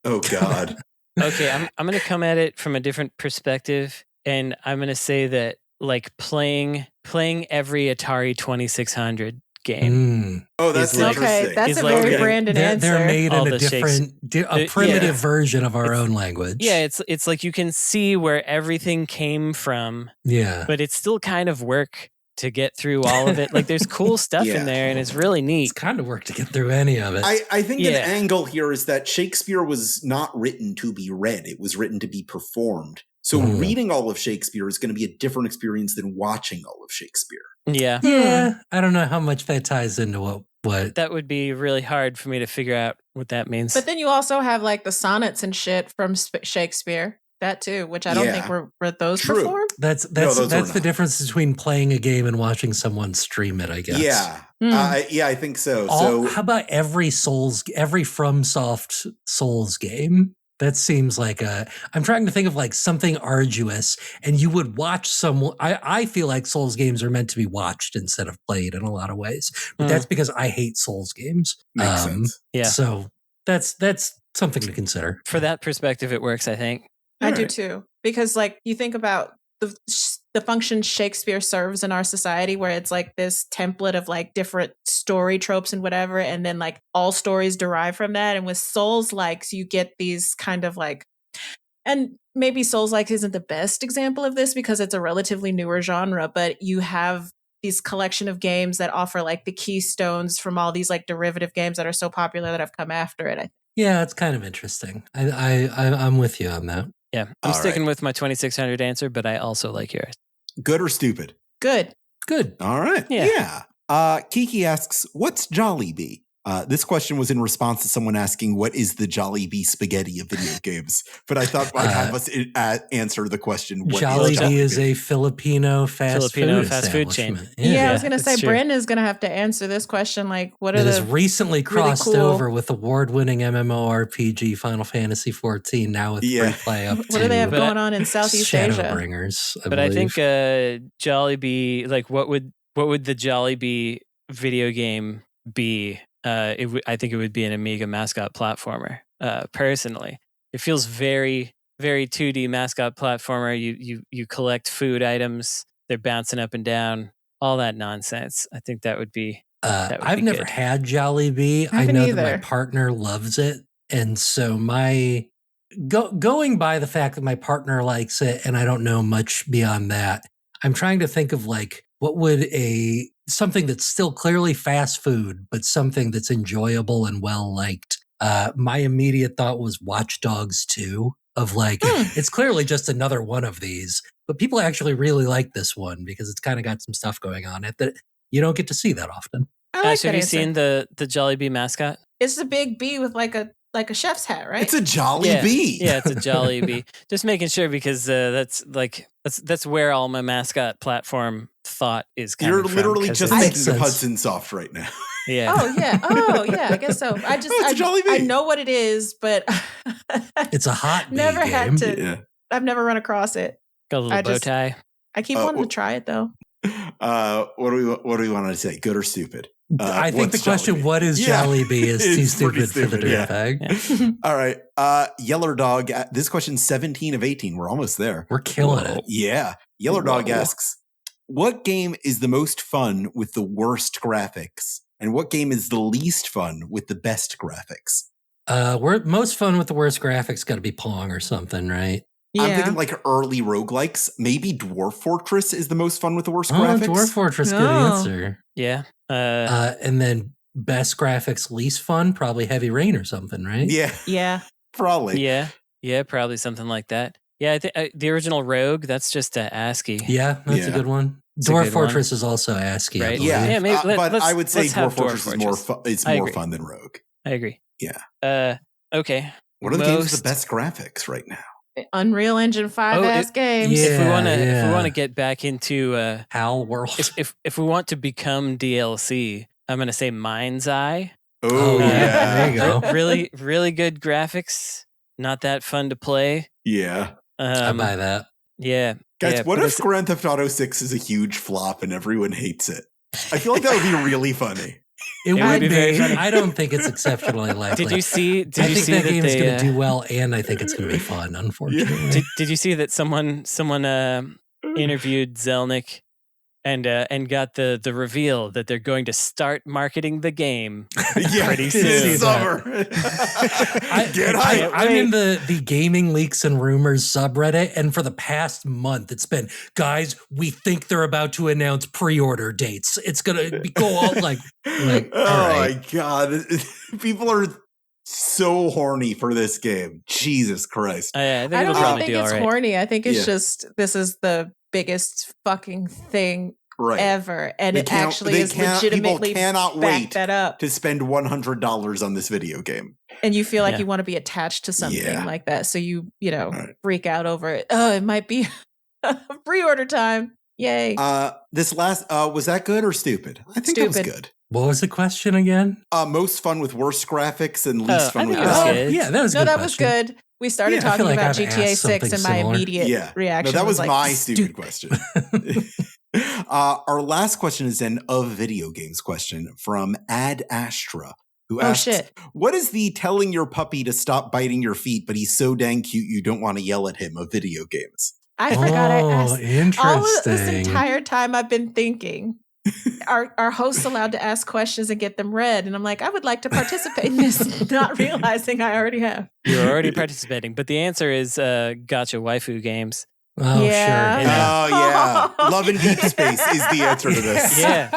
Oh, God. Okay, I'm going to come at it from a different perspective, and I'm going to say that like playing every Atari 2600 game. Oh, that's like, interesting. Okay, that's is a like very getting- Brandon answer. They're made All in a the shakes. a primitive Yeah. version of our own language. Yeah, it's like you can see where everything came from, Yeah. but it's still kind of work to get through all of it. Like there's cool stuff Yeah. in there, and it's really neat. It's kind of work to get through any of it. I think Yeah. an angle here is that Shakespeare was not written to be read. It was written to be performed. So reading all of Shakespeare is going to be a different experience than watching all of Shakespeare. Yeah. Yeah, I don't know how much that ties into what. That would be really hard for me to figure out what that means. But then you also have like the sonnets and shit from Shakespeare, that too, which I don't think were those True. performed. That's those were the not. difference between playing a game and watching someone stream it, I guess. Yeah. I think so. How about every FromSoft Souls game? That seems like I'm trying to think of like something arduous, and you would watch someone. I feel like Souls games are meant to be watched instead of played in a lot of ways, but that's because I hate Souls games. Makes sense. Yeah. So that's something to consider. For that perspective, it works, I think. I do too, because like you think about the function Shakespeare serves in our society, where it's like this template of like different story tropes and whatever, and then like all stories derive from that. And with Souls likes, you get these kind of like, and maybe Souls likes isn't the best example of this because it's a relatively newer genre, but you have these collection of games that offer like the keystones from all these like derivative games that are so popular that have come after it. Yeah, it's kind of interesting. I'm with you on that. Yeah. I'm sticking with my 2600 answer, but I also like yours. Good or stupid? Good. All right. Yeah. Kiki asks, what's Jollibee? This question was in response to someone asking, what is the Jollibee spaghetti of video games? But I thought I'd have us answer the question. What Jollibee is a Filipino fast food chain. chain. Yeah, I was going to say, true. Brandon is going to have to answer this question. Like, what are It the has recently crossed really cool, over with award-winning MMORPG Final Fantasy XIV, now with free play up to what do they have going on in Southeast Asia? Shadowbringers, I think Jollibee, like what would the Jollibee video game be? I think it would be an Amiga mascot platformer. Personally, it feels very, very 2D mascot platformer. You collect food items. They're bouncing up and down. All that nonsense. I think that would be. I've never had Jollibee. I know that my partner loves it, and so my going by the fact that my partner likes it, and I don't know much beyond that. I'm trying to think of like what would something that's still clearly fast food, but something that's enjoyable and well liked. My immediate thought was Watch Dogs 2, of like, it's clearly just another one of these, but people actually really like this one because it's kind of got some stuff going on it that you don't get to see that often. Have you seen the Jollibee mascot? It's a big bee with like a chef's hat, right? It's a Jollibee. Yeah, it's a Jollibee. Just making sure because that's where all my mascot platform thought is coming from. You're literally just thinking of Hudson Soft right now. Yeah. Oh yeah. I guess so. I know what it is, but it's a hot bee never game. had to. Yeah. I've never run across it. Got a little bow tie. I keep wanting to try it though. What do we want to say? Good or stupid? I think the question, what is Jollibee, is too stupid for the dirtbag. Yeah. All right. YellerDog, this question's 17 of 18. We're almost there. We're killing it. Yeah. YellerDog asks, what game is the most fun with the worst graphics? And what game is the least fun with the best graphics? We're most fun with the worst graphics got to be Pong or something, right? Yeah. I'm thinking like early roguelikes. Maybe Dwarf Fortress is the most fun with the worst graphics. Dwarf Fortress, good answer. Yeah. And then best graphics, least fun, probably Heavy Rain or something, right? Yeah. Yeah. Probably. Yeah, probably something like that. Yeah, I think the original Rogue, that's just ASCII. Yeah, that's a good one. Dwarf Fortress is also ASCII, right? Yeah, maybe, but I would say Dwarf Fortress is more fun than Rogue. I agree. Yeah. Okay. What are the games with the best graphics right now? Unreal Engine 5 games. Yeah, if we want to get back into HAL World, if we want to become DLC, I'm going to say Mind's Eye. Oh yeah, there you go. Really, really good graphics. Not that fun to play. Yeah, I buy that. Yeah, guys. What if Grand Theft Auto 6 is a huge flop and everyone hates it? I feel like that would be really funny. It would be very funny. I don't think it's exceptionally likely. Did you see? I think that game is going to they do well, and I think it's going to be fun. Unfortunately, did you see that someone interviewed Zelnick and got the reveal that they're going to start marketing the game pretty soon. This summer. I'm in the gaming leaks and rumors subreddit, and for the past month, it's been, guys, we think they're about to announce pre-order dates. It's gonna go all like oh my god, people are so horny for this game. Jesus Christ! I don't think it's horny. I think it's just this is the biggest fucking thing ever, and it actually is legitimately cannot wait that up to spend $100 on this video game. And you feel like you want to be attached to something like that, so you freak out over it. Oh, it might be pre-order time. Yay! This last was that good or stupid? I think that was good. What was the question again? Most fun with worse graphics and least fun with good. Yeah, that was good. That was good. We started talking about GTA 6 and my immediate reaction. No, that was like, my stupid question. Our last question is an of video games question from adashtra, who asks, what is the telling your puppy to stop biting your feet, but he's so dang cute you don't want to yell at him of video games? I forgot I asked. Interesting. All of this entire time I've been thinking, are hosts allowed to ask questions and get them read? And I'm like, I would like to participate in this, not realizing I already have. You're already participating, but the answer is gotcha waifu games. Oh, yeah. sure. Yeah. Oh, yeah. Love and Deep Space is the answer to this. Yeah.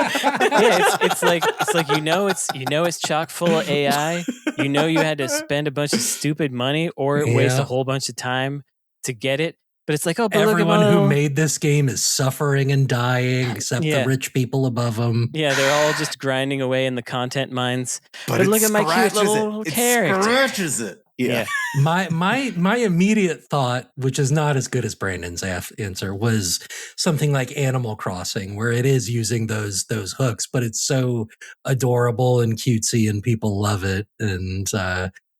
It's like it's chock full of AI. You know you had to spend a bunch of stupid money or waste a whole bunch of time to get it. But it's like, but everyone who made this game is suffering and dying, except the rich people above them. Yeah, they're all just grinding away in the content mines. But look at my cute little character. It scratches it. Yeah. My immediate thought, which is not as good as Brandon's answer, was something like Animal Crossing, where it is using those hooks, but it's so adorable and cutesy, and people love it. And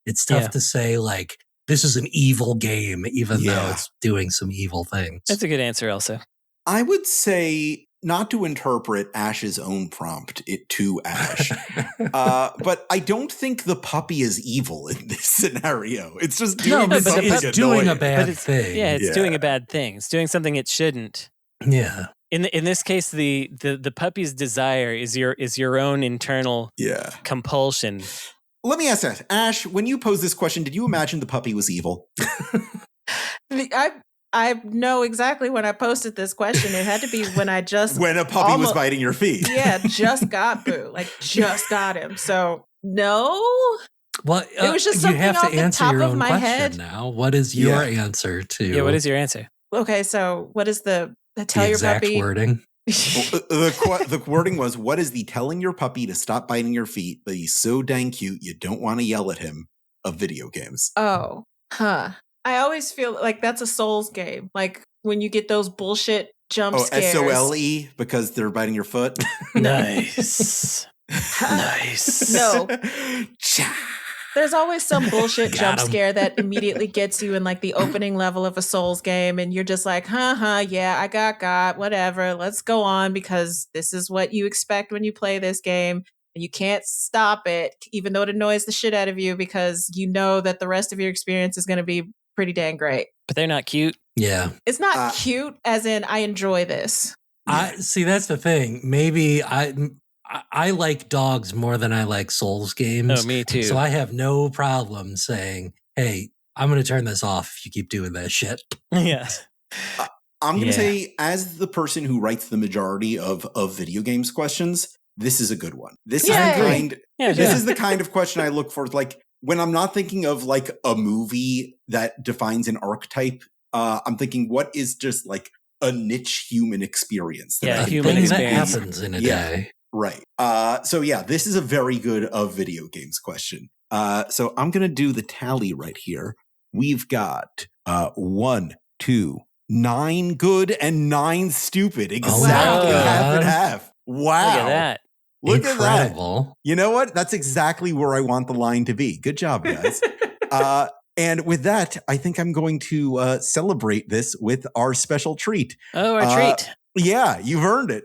it's tough to say like, this is an evil game, even though it's doing some evil things. That's a good answer, also. I would say not to interpret Ash's own prompt to Ash, but I don't think the puppy is evil in this scenario. It's just doing it's doing a bad thing. Yeah, it's doing a bad thing. It's doing something it shouldn't. Yeah. In this case, the puppy's desire is your own internal compulsion. Let me ask that. Ash, when you posed this question, did you imagine the puppy was evil? I know exactly when I posted this question. It had to be when I just... when a puppy was biting your feet. Yeah, just got Boo. Like, just got him. So, no. Well, it was just something off the top of my head. Now, what is your answer to... Yeah, what is your answer? Okay, so what is the tell your puppy... wording? The wording was, what is the telling your puppy to stop biting your feet, but he's so dang cute you don't want to yell at him of video games? Oh, I always feel like that's a Souls game. Like when you get those bullshit jump scares. SOLE because they're biting your foot? Nice. Nice. No. There's always some bullshit jump scare that immediately gets you in like the opening level of a Souls game. And you're just like, yeah, I got, whatever. Let's go on because this is what you expect when you play this game. And you can't stop it, even though it annoys the shit out of you because you know that the rest of your experience is going to be pretty dang great. But they're not cute. Yeah. It's not cute as in I enjoy this. See, that's the thing. Maybe I like dogs more than I like Souls games. Oh, me too. So I have no problem saying, hey, I'm going to turn this off if you keep doing that shit. Yeah. I'm going to say, as the person who writes the majority of video games questions, this is a good one. This is the kind of question I look for. Like when I'm not thinking of like a movie that defines an archetype, I'm thinking what is just like a niche human experience. Human experience. That happens in a day. Right. So this is a very good of video games question. So I'm going to do the tally right here. We've got 1, 2, 9 good and 9 stupid. Exactly half and half. Wow. Look at that. Look Incredible. at that. You know what? That's exactly where I want the line to be. Good job, guys. And with that, I think I'm going to celebrate this with our special treat. Oh, our treat. Yeah, you've earned it.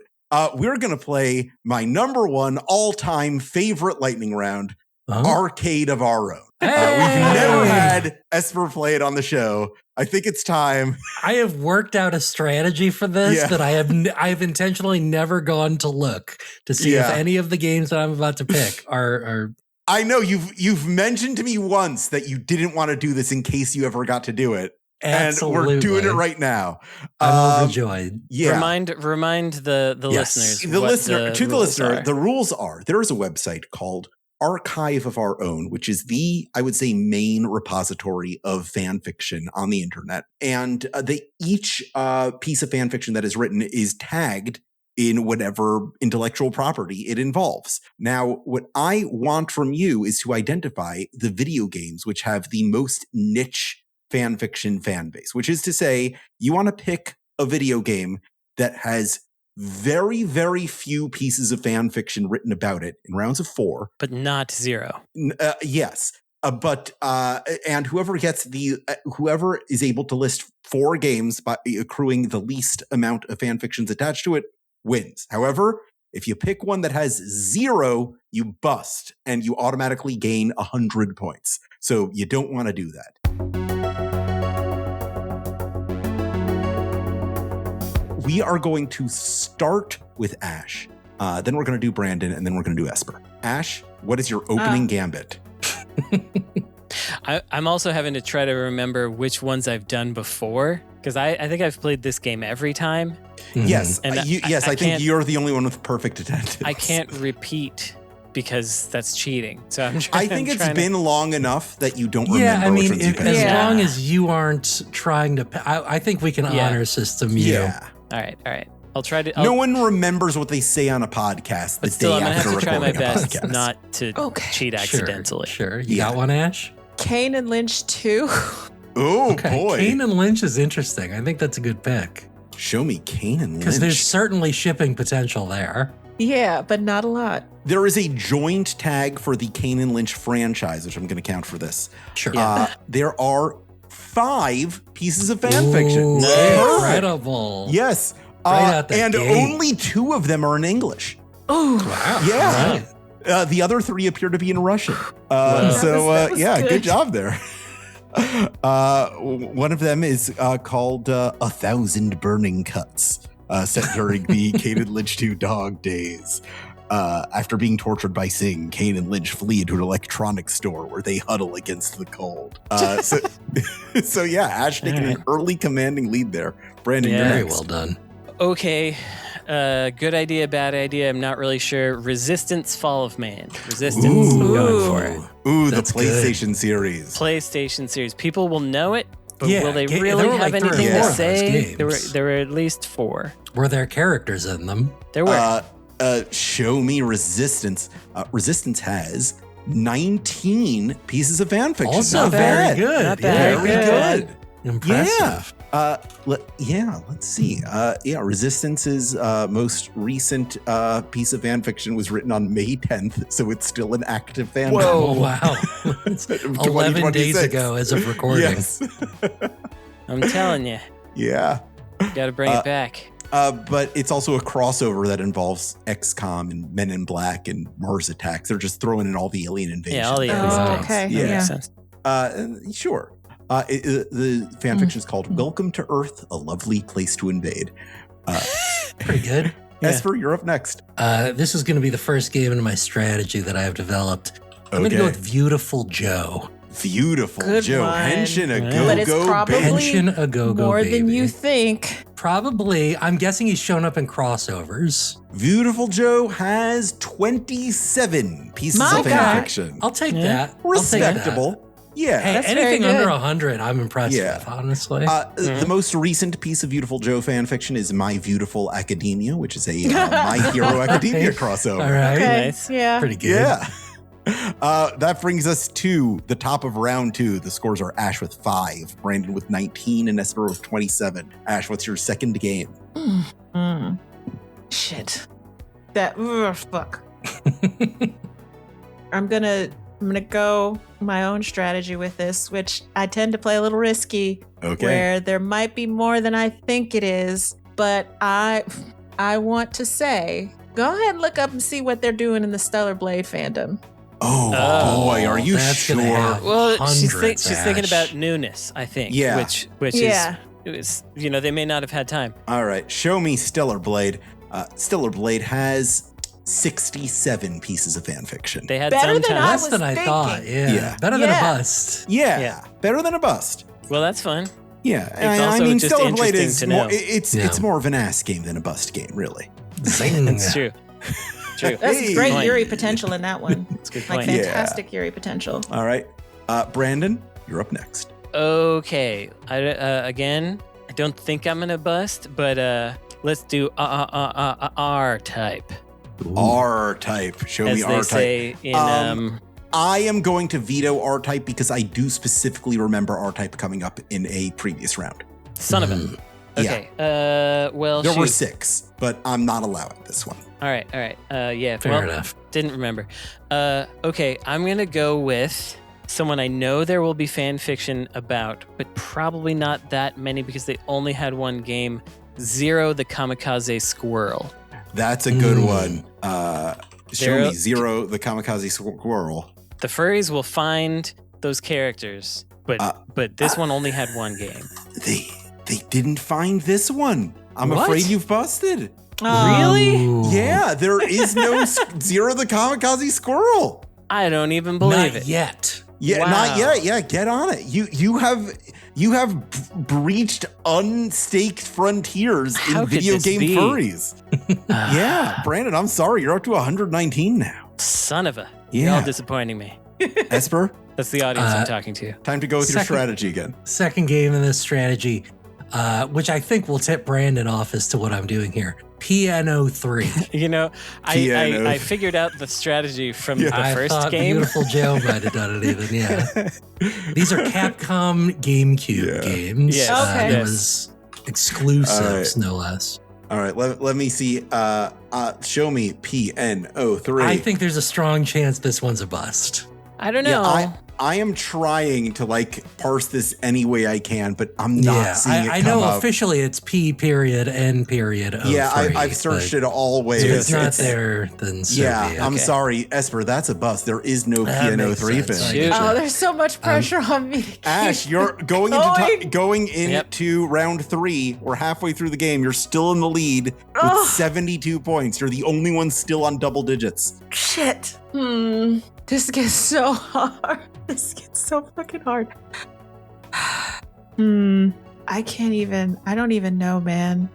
we're going to play my number one all-time favorite lightning round, Arcade of Our Own. We've never had Esper play it on the show. I think it's time. I have worked out a strategy for this that I've intentionally never gone to look to see if any of the games that I'm about to pick are. I know you've mentioned to me once that you didn't want to do this in case you ever got to do it. Absolutely. And we're doing it right now. I'm overjoyed. Yeah. Remind the listeners. The listener, the rules are there is a website called Archive of Our Own, which is I would say, main repository of fan fiction on the internet. And each piece of fan fiction that is written is tagged in whatever intellectual property it involves. Now, what I want from you is to identify the video games which have the most niche fan fiction fan base, which is to say, you want to pick a video game that has very, very few pieces of fan fiction written about it in rounds of 4. But not 0. Yes. And whoever is able to list 4 games by accruing the least amount of fan fictions attached to it wins. However, if you pick one that has 0, you bust and you automatically gain 100 points. So you don't want to do that. We are going to start with Ash. Then we're going to do Brandon, and then we're going to do Esper. Ash, what is your opening gambit? I'm also having to try to remember which ones I've done before, because I think I've played this game every time. Mm-hmm. Yes, and I think you're the only one with perfect attendance. I can't repeat because that's cheating. So I think it's been long enough that you don't remember which ones you picked. As long as you aren't trying to, I think we can honor system you. Yeah. All right. I'll try to. No one remembers what they say on a podcast the day after recording a podcast. I'm going to have to try my best not to cheat accidentally. Sure. You got one, Ash? Kane and Lynch 2. Oh, boy. Kane and Lynch is interesting. I think that's a good pick. Show me Kane and Lynch. Because there's certainly shipping potential there. Yeah, but not a lot. There is a joint tag for the Kane and Lynch franchise, which I'm going to count for this. Sure. There are 5 pieces of fan fiction. Incredible. Yes. Right out the and gate. only 2 of them are in English. Oh, wow. Yeah. Right. The other 3 appear to be in Russian. Good job there. One of them is called 1,000 Burning Cuts, set during the Kane and Lynch 2 dog days. After being tortured by Singh, Kane and Lynch flee into an electronics store where they huddle against the cold. So Ash taking an early commanding lead there. Brandon, you're very next. well done. Okay. Good idea, bad idea. I'm not really sure. Resistance, Fall of Man. Resistance, I'm going for it. Ooh, That's the PlayStation series. PlayStation series. People will know it, but will they there really were have like 3 or anything 4 to of those say? games. There were at least 4. Were there characters in them? There were. Show me Resistance. Resistance has 19 pieces of fan fiction. Also Not very bad. good. Not bad. Very good. Impressive. Let's see. Resistance' most recent piece of fan fiction was written on May 10th, so it's still an active fan. Whoa, wow. 11 days ago as of recording. Yes. I'm telling you. Yeah. Got to bring it back. But it's also a crossover that involves XCOM and Men in Black and Mars Attacks. They're just throwing in all the alien invasion. Yeah, all the alien invasions. Okay. Yeah. Makes sense. Sure. The fan fiction is called Welcome to Earth, a Lovely Place to Invade. Pretty good. Esper, you're up next. This is going to be the first game in my strategy that I have developed. I'm going to go with Beautiful Joe. Beautiful Good Joe. one. Henshin a But it's go-go probably baby. Henshin a go-go more baby. than you think. Probably. I'm guessing he's shown up in crossovers. Beautiful Joe has 27 pieces My of fan God. fiction. I'll take that. Respectable. Yeah. Hey, That's anything very good. under 100, I'm impressed with, honestly. The most recent piece of Beautiful Joe fan fiction is My Beautiful Academia, which is a My Hero Academia crossover. All right. Okay. Nice. Yeah. Pretty good. Yeah. That brings us to the top of round 2. The scores are Ash with 5, Brandon with 19, and Esper with 27. Ash, what's your second game? Shit. Fuck. I'm gonna go my own strategy with this, which I tend to play a little risky. Okay. Where there might be more than I think it is, but I want to say, go ahead and look up and see what they're doing in the Stellar Blade fandom. Oh boy, are you sure? Well, she's thinking about newness, I think. Yeah. Which is, they may not have had time. All right, show me Stellar Blade. Stellar Blade has 67 pieces of fan fiction. They had Better some than time. I Less was than I thinking. thought. Yeah. Better than a bust. Yeah, better than a bust. Well, that's fun. Yeah, It's also just Stellar Blade interesting is to more. know. It's more of an ass game than a bust game, really. Zing. That's true. True. That's great Point. Yuri potential in that one. That's a good Like point. fantastic Yuri potential. All right, Brandon, you're up next. Okay. Again, I don't think I'm gonna bust, but let's do R type. R type. Show As me they R type. say in I am going to veto R type because I do specifically remember R type coming up in a previous round. son of a. Okay. Well, There shoot. were 6, but I'm not allowing this one. All right. Yeah. Fair enough. Didn't remember. Okay. I'm gonna go with someone I know there will be fan fiction about, but probably not that many because they only had one game. Zero the Kamikaze Squirrel. That's a good one. Show me Zero the Kamikaze Squirrel. The furries will find those characters, but this one only had one game. They didn't find this one. I'm afraid you've busted. Really? Ooh. Yeah, there is no Zero the Kamikaze Squirrel. I don't even believe Not it. yet. Yeah, Wow. not yet. Yeah, get on it. You have breached unstaked frontiers How in could video this game be? furries. Yeah, Brandon, I'm sorry. You're up to 119 now. Son of a. You're Yeah. all disappointing me. Esper, That's the audience I'm talking to. time to go with your Second- strategy again. Second game in this strategy, which I think will tip Brandon off as to what I'm doing here. PNO3. I figured out the strategy from the I first thought game. Beautiful Joe might have done it even, yeah. These are Capcom GameCube games. Yes. Okay. It was exclusives, no less. All right, let me see. Show me PNO3. I think there's a strong chance this one's a bust. I don't know. Yeah, I am trying to parse this any way I can, but I'm not seeing it I come know up. officially it's P.N.03. Yeah, I've searched it all ways. If it's not there, then so be it. I'm sorry, Esper, that's a bust. There is no That makes PNO3 sense. film. Oh, there's so much pressure on me to keep Ash, you're going into round 3. We're halfway through the game. You're still in the lead with 72 points. You're the only one still on double digits. Shit. This gets so hard. This gets so fucking hard. I don't even know, man.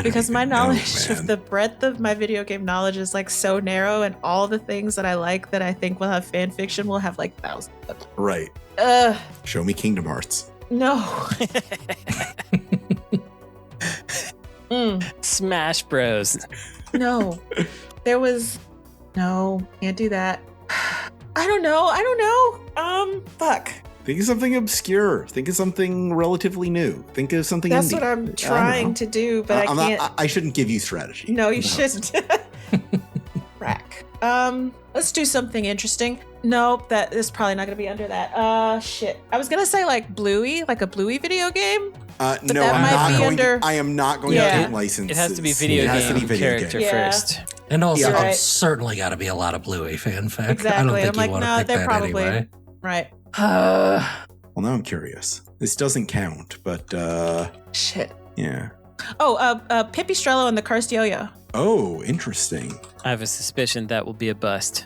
Because my knowledge of the breadth of my video game knowledge is so narrow, and all the things that I like that I think will have fan fiction will have thousands of them. Right. Show me Kingdom Hearts. No. Smash Bros. No. No, can't do that. I don't know. Fuck. Think of something obscure. Think of something relatively new. Think of something That's indie. what I'm trying to do, but I can't. I shouldn't give you strategy. No, you shouldn't. Rack. Let's do something interesting. Nope, that is probably not gonna be under that. Shit. I was gonna say Bluey, a Bluey video game. No, that might be under- I am not going to get licenses. It has to be video game character first. And also, Yeah. it's certainly got to be a lot of Bluey fanfic. Exactly. I don't think I'm you want to no, pick they're that probably anyway. right. Well, now I'm curious. This doesn't count, but Shit. yeah. Oh, Pipistrello and the Cursed Yo-Yo. Oh, interesting. I have a suspicion that will be a bust.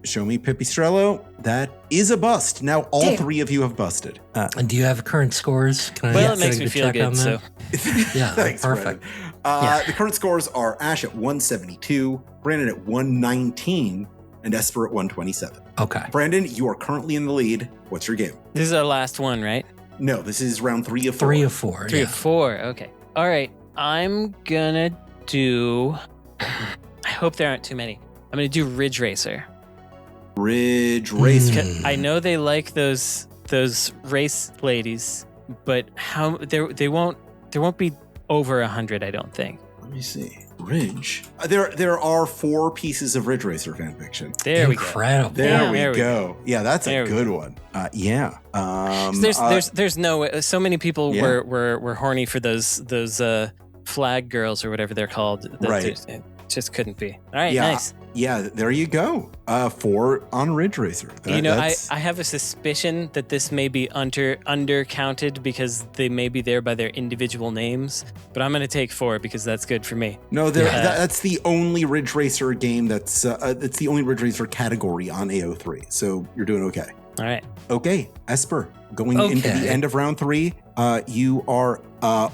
Show me Pipistrello. That is a bust. Now all Damn. 3 of you have busted. And do you have current scores? Can I Well, it get makes you me to feel check on good. So that? Yeah, Thanks, perfect. Brandon. The current scores are Ash at 172, Brandon at 119, and Esper at 127. Okay. Brandon, you are currently in the lead. What's your game? this is our last one, right? No, this is round 3 of 4. 3 of 4. 3 yeah. of 4. Okay. All right. I'm gonna do. I hope there aren't too many. I'm gonna do Ridge Racer. Ridge Racer. I know they like those race ladies, but there won't be over 100. I don't think. Let me see. Ridge. There are 4 pieces of Ridge Racer fanfiction. There we go. Incredible. There There we we go. Yeah, that's There a we good one. Yeah. There's no way. So many people Yeah. were horny for those flag girls or whatever they're called. Right. It just couldn't be. All right, Yeah. nice. Yeah, there you go. 4 on Ridge Racer. I have a suspicion that this may be undercounted because they may be there by their individual names, but I'm going to take 4 because that's good for me. No, that's the only Ridge Racer game that's the only Ridge Racer category on AO3. So you're doing okay. All right. Okay, Esper, going into the end of round 3, you are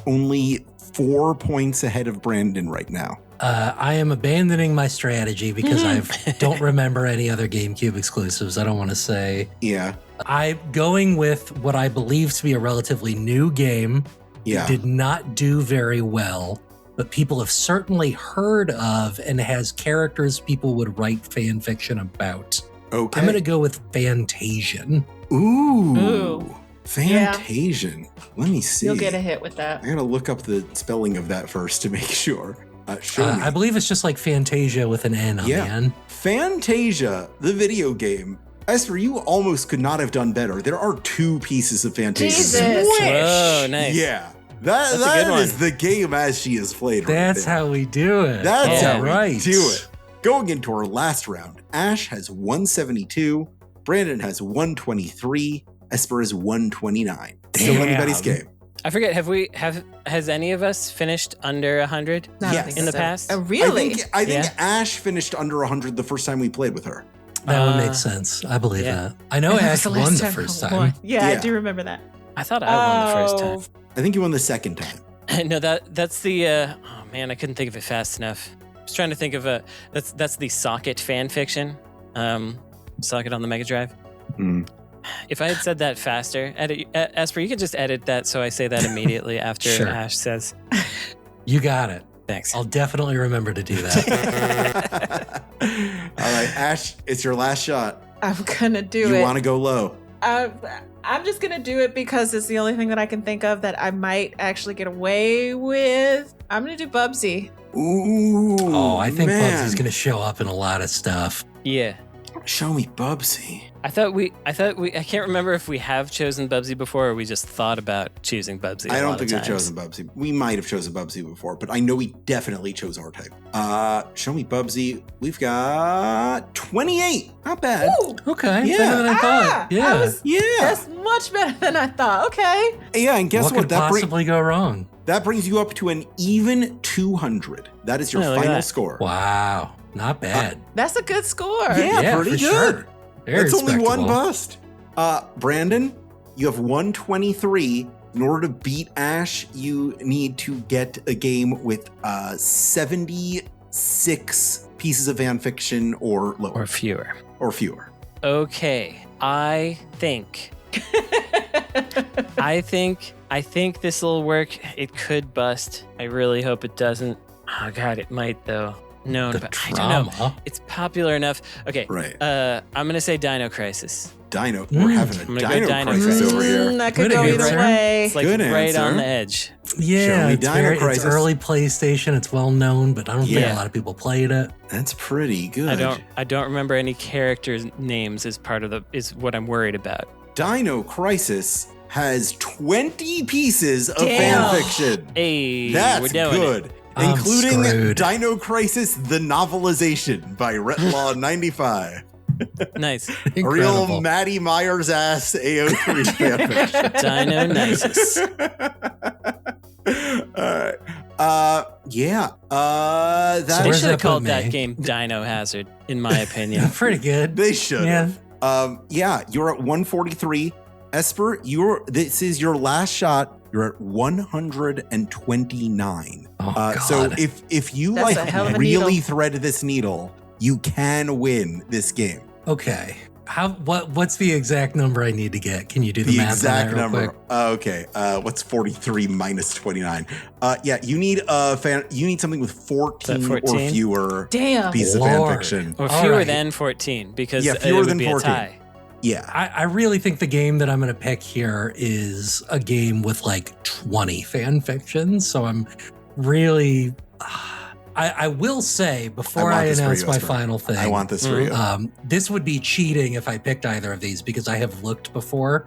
only 4 points ahead of Brandon right now. I am abandoning my strategy because I don't remember any other GameCube exclusives. I don't want to say. Yeah. I'm going with what I believe to be a relatively new game. Yeah. It did not do very well, but people have certainly heard of and has characters people would write fan fiction about. Okay. I'm going to go with Fantasian. Ooh. Fantasian. Yeah. Let me see. You'll get a hit with that. I got to look up the spelling of that first to make sure. Show me. I believe it's just like Fantasia with an N on the end. Fantasia, the video game. Esper, you almost could not have done better. There are 2 pieces of Fantasia. Jesus. Whoa, nice. Yeah. That is the game as she is played. That's how we do it. That's how we do it. Going into our last round, Ash has 172, Brandon has 123, Esper has 129. Still anybody's game. I forget. Has any of us finished under 100 in the past? Really? I think Ash finished under 100 the first time we played with her. That would make sense. I believe that. I know Ash won the first time. Yeah, I do remember that. I thought I won the first time. I think you won the second time. No, that's the. Oh man, I couldn't think of it fast enough. I was trying to think of that's the Socket fan fiction. Socket on the Mega Drive. If I had said that faster, Esper, you could just edit that so I say that immediately after Ash says. You got it. Thanks. I'll definitely remember to do that. All right, Ash, it's your last shot. I'm going to do it. You want to go low? I'm just going to do it because it's the only thing that I can think of that I might actually get away with. I'm going to do Bubsy. Ooh. Oh, I think Bubsy's going to show up in a lot of stuff. Yeah. Show me Bubsy. I can't remember if we have chosen Bubsy before or we just thought about choosing Bubsy. I don't think we've chosen Bubsy. We might have chosen Bubsy before, but I know we definitely chose our type. Show me Bubsy. We've got 28. Not bad. Ooh. Okay. Yeah. Better than I thought. Yeah. That's much better than I thought. Okay. Yeah, and guess what? What could possibly go wrong? That brings you up to an even 200. That is your final score. Wow. Not bad. That's a good score. Yeah, pretty good. Sure. That's only one bust. Brandon, you have 123. In order to beat Ash, you need to get a game with 76 pieces of fan fiction or lower. Or fewer. Okay. I think this will work. It could bust. I really hope it doesn't. Oh God, it might though. No, but I don't know. It's popular enough. Okay. Right. I'm gonna say Dino Crisis. We're having a Dino Crisis over here. That could go either way. It's like right on the edge. Yeah, it's early PlayStation. It's well known, but I don't think a lot of people played it. That's pretty good. I don't remember any characters' names as part of is what I'm worried about. Dino Crisis has 20 pieces of fan fiction. Hey, that's we're doing good. It. Including Dino Crisis, the novelization by Retlaw 95. Nice. A real Maddie Myers ass AO3 fanfiction. Dino Nisus. They should have called that game Dino Hazard, in my opinion. Pretty good. They should have. You're at 143. Esper, this is your last shot. You're at 129. Oh, God. So if you really thread this needle, you can win this game. Okay. What's the exact number I need to get? Can you do the math exact on that real number? Quick? Okay. What's 43 minus 29? You need something with 14 or fewer pieces of fan fiction. Or fewer than 14 because fewer it would than be 14. a tie. Yeah. I really think the game that I'm going to pick here is a game with like 20 fan fictions. So I'm really, I will say, before I I want this for announce you, my Esper. final thing, I want this for you. this would be cheating if I picked either of these because I have looked before.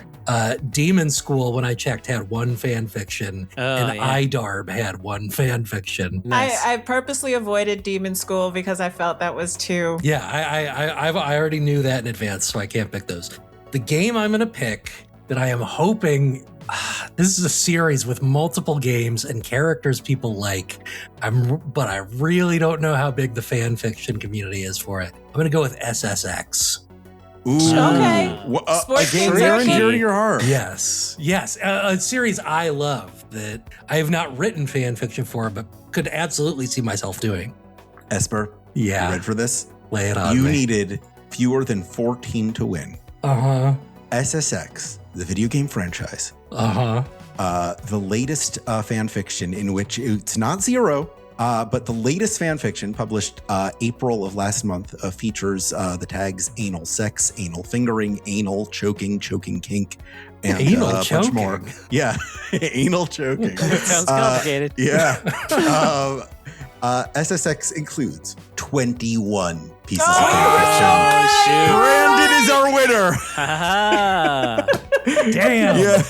Demon School, when I checked, had one fan fiction, and iDarb had one fan fiction. Nice. I purposely avoided Demon School because I felt that was too. Yeah, I already knew that in advance, so I can't pick those. The game I'm going to pick that I am hoping... this is a series with multiple games and characters people like, but I really don't know how big the fan fiction community is for it. I'm going to go with SSX. Ooh. Okay. A game near and dear to your heart. Yes. A series I love that I have not written fan fiction for, but could absolutely see myself doing. Esper, Yeah. you ready for this? Lay it on You me. needed fewer than 14 to win. Uh-huh. SSX, the video game franchise. Uh-huh. The latest fan fiction in which it's not zero, but the latest fan fiction published April of last month features the tags anal sex, anal fingering, anal choking, choking kink, and Anal a bunch choking? more. Yeah, anal choking. Sounds complicated. Yeah. SSX includes 21 pieces of fan fiction. Oh, shoot. Brandon is our winner. Ha Damn. Yeah.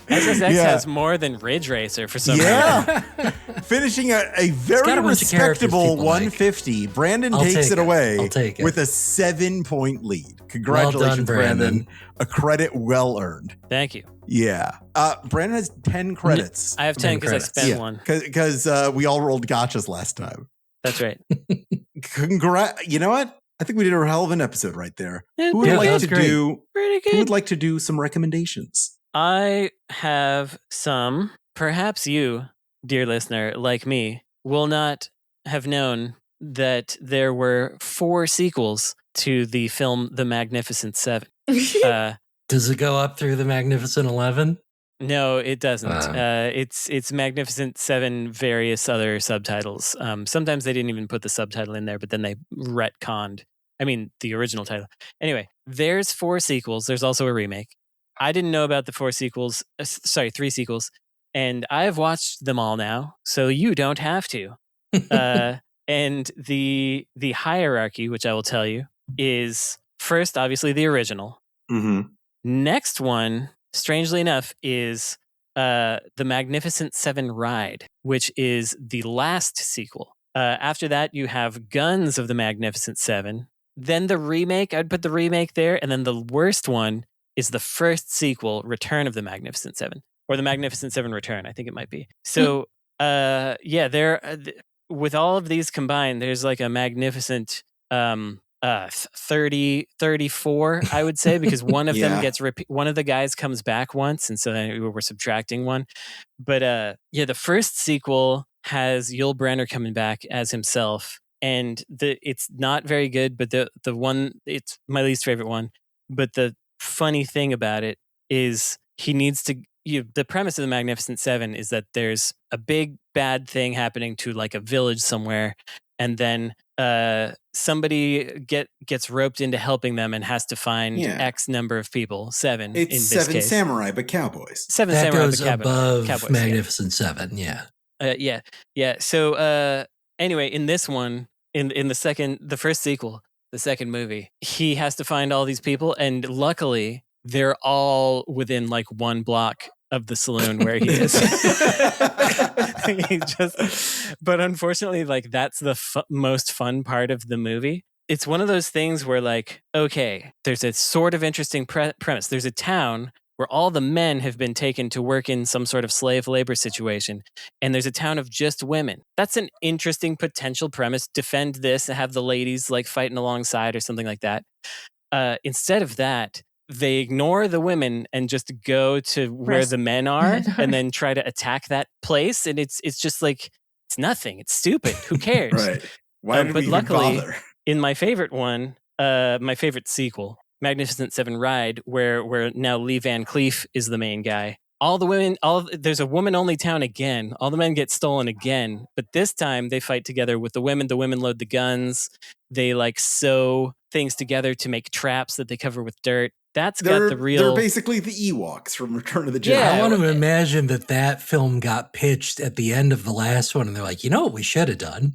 SSX Yeah. has more than Ridge Racer for some reason. Yeah. Finishing at a very got a bunch of characters respectable people like. 150. Brandon I'll takes take it it. away I'll take it. with a 7-point lead. Congratulations, Well done, Brandon. A credit well earned. Thank you. Yeah. Brandon has 10 credits. I have 10 because I credits. spent one. Because we all rolled gotchas last time. That's right. You know what? I think we did a hell of an episode right there. Yeah, Who would that like was to great. do? Pretty Who would good. like to do some recommendations? I have some. Perhaps you, dear listener, like me, will not have known that there were 4 sequels to the film The Magnificent Seven. Does it go up through the Magnificent 11? No, it doesn't. Wow. It's Magnificent Seven, various other subtitles. Sometimes they didn't even put the subtitle in there, but then they retconned. I mean, the original title. Anyway, there's 4 sequels. There's also a remake. I didn't know about the 3 sequels, and I've watched them all now, so you don't have to. And the hierarchy, which I will tell you, is first, obviously, the original. Mm-hmm. Next one, strangely enough, is the Magnificent Seven Ride, which is the last sequel. After that, you have Guns of the Magnificent Seven. Then the remake, I'd put the remake there. And then the worst one is the first sequel, Return of the Magnificent Seven. Or the Magnificent Seven Return, I think it might be. So, with all of these combined, there's like a magnificent 34, I would say, because one of them gets one of the guys comes back once, and so then we're subtracting one. But the first sequel has Yul Brynner coming back as himself, and it's not very good, but the one, it's my least favorite one. But the funny thing about it is he needs to. The premise of the Magnificent Seven is that there's a big bad thing happening to like a village somewhere, and then somebody gets roped into helping them and has to find X number of people, 7 It's in this 7 case. samurai, but cowboys. 7 That samurai, goes but above cowboys, Magnificent Seven, yeah. Yeah. So anyway, in this one, in the first sequel, the second movie, he has to find all these people, and luckily they're all within like 1 block of the saloon where he is. But unfortunately, like that's the most fun part of the movie. It's one of those things where like, okay, there's a sort of interesting premise. There's a town where all the men have been taken to work in some sort of slave labor situation, and there's a town of just women. That's an interesting potential premise. Defend this and have the ladies like fighting alongside or something like that. Instead of that, they ignore the women and just go to where the men are and then try to attack that place. And it's just like, it's nothing. It's stupid. Who cares? Right. Why did but we even luckily, bother? in my favorite one, my favorite sequel, Magnificent Seven Ride, where now Lee Van Cleef is the main guy. All the women, there's a woman-only town again. All the men get stolen again. But this time, they fight together with the women. The women load the guns. They like sew things together to make traps that they cover with dirt. That's got the real. They're basically the Ewoks from Return of the Jedi. Yeah, I want to imagine that film got pitched at the end of the last one, and they're like, you know what we should have done?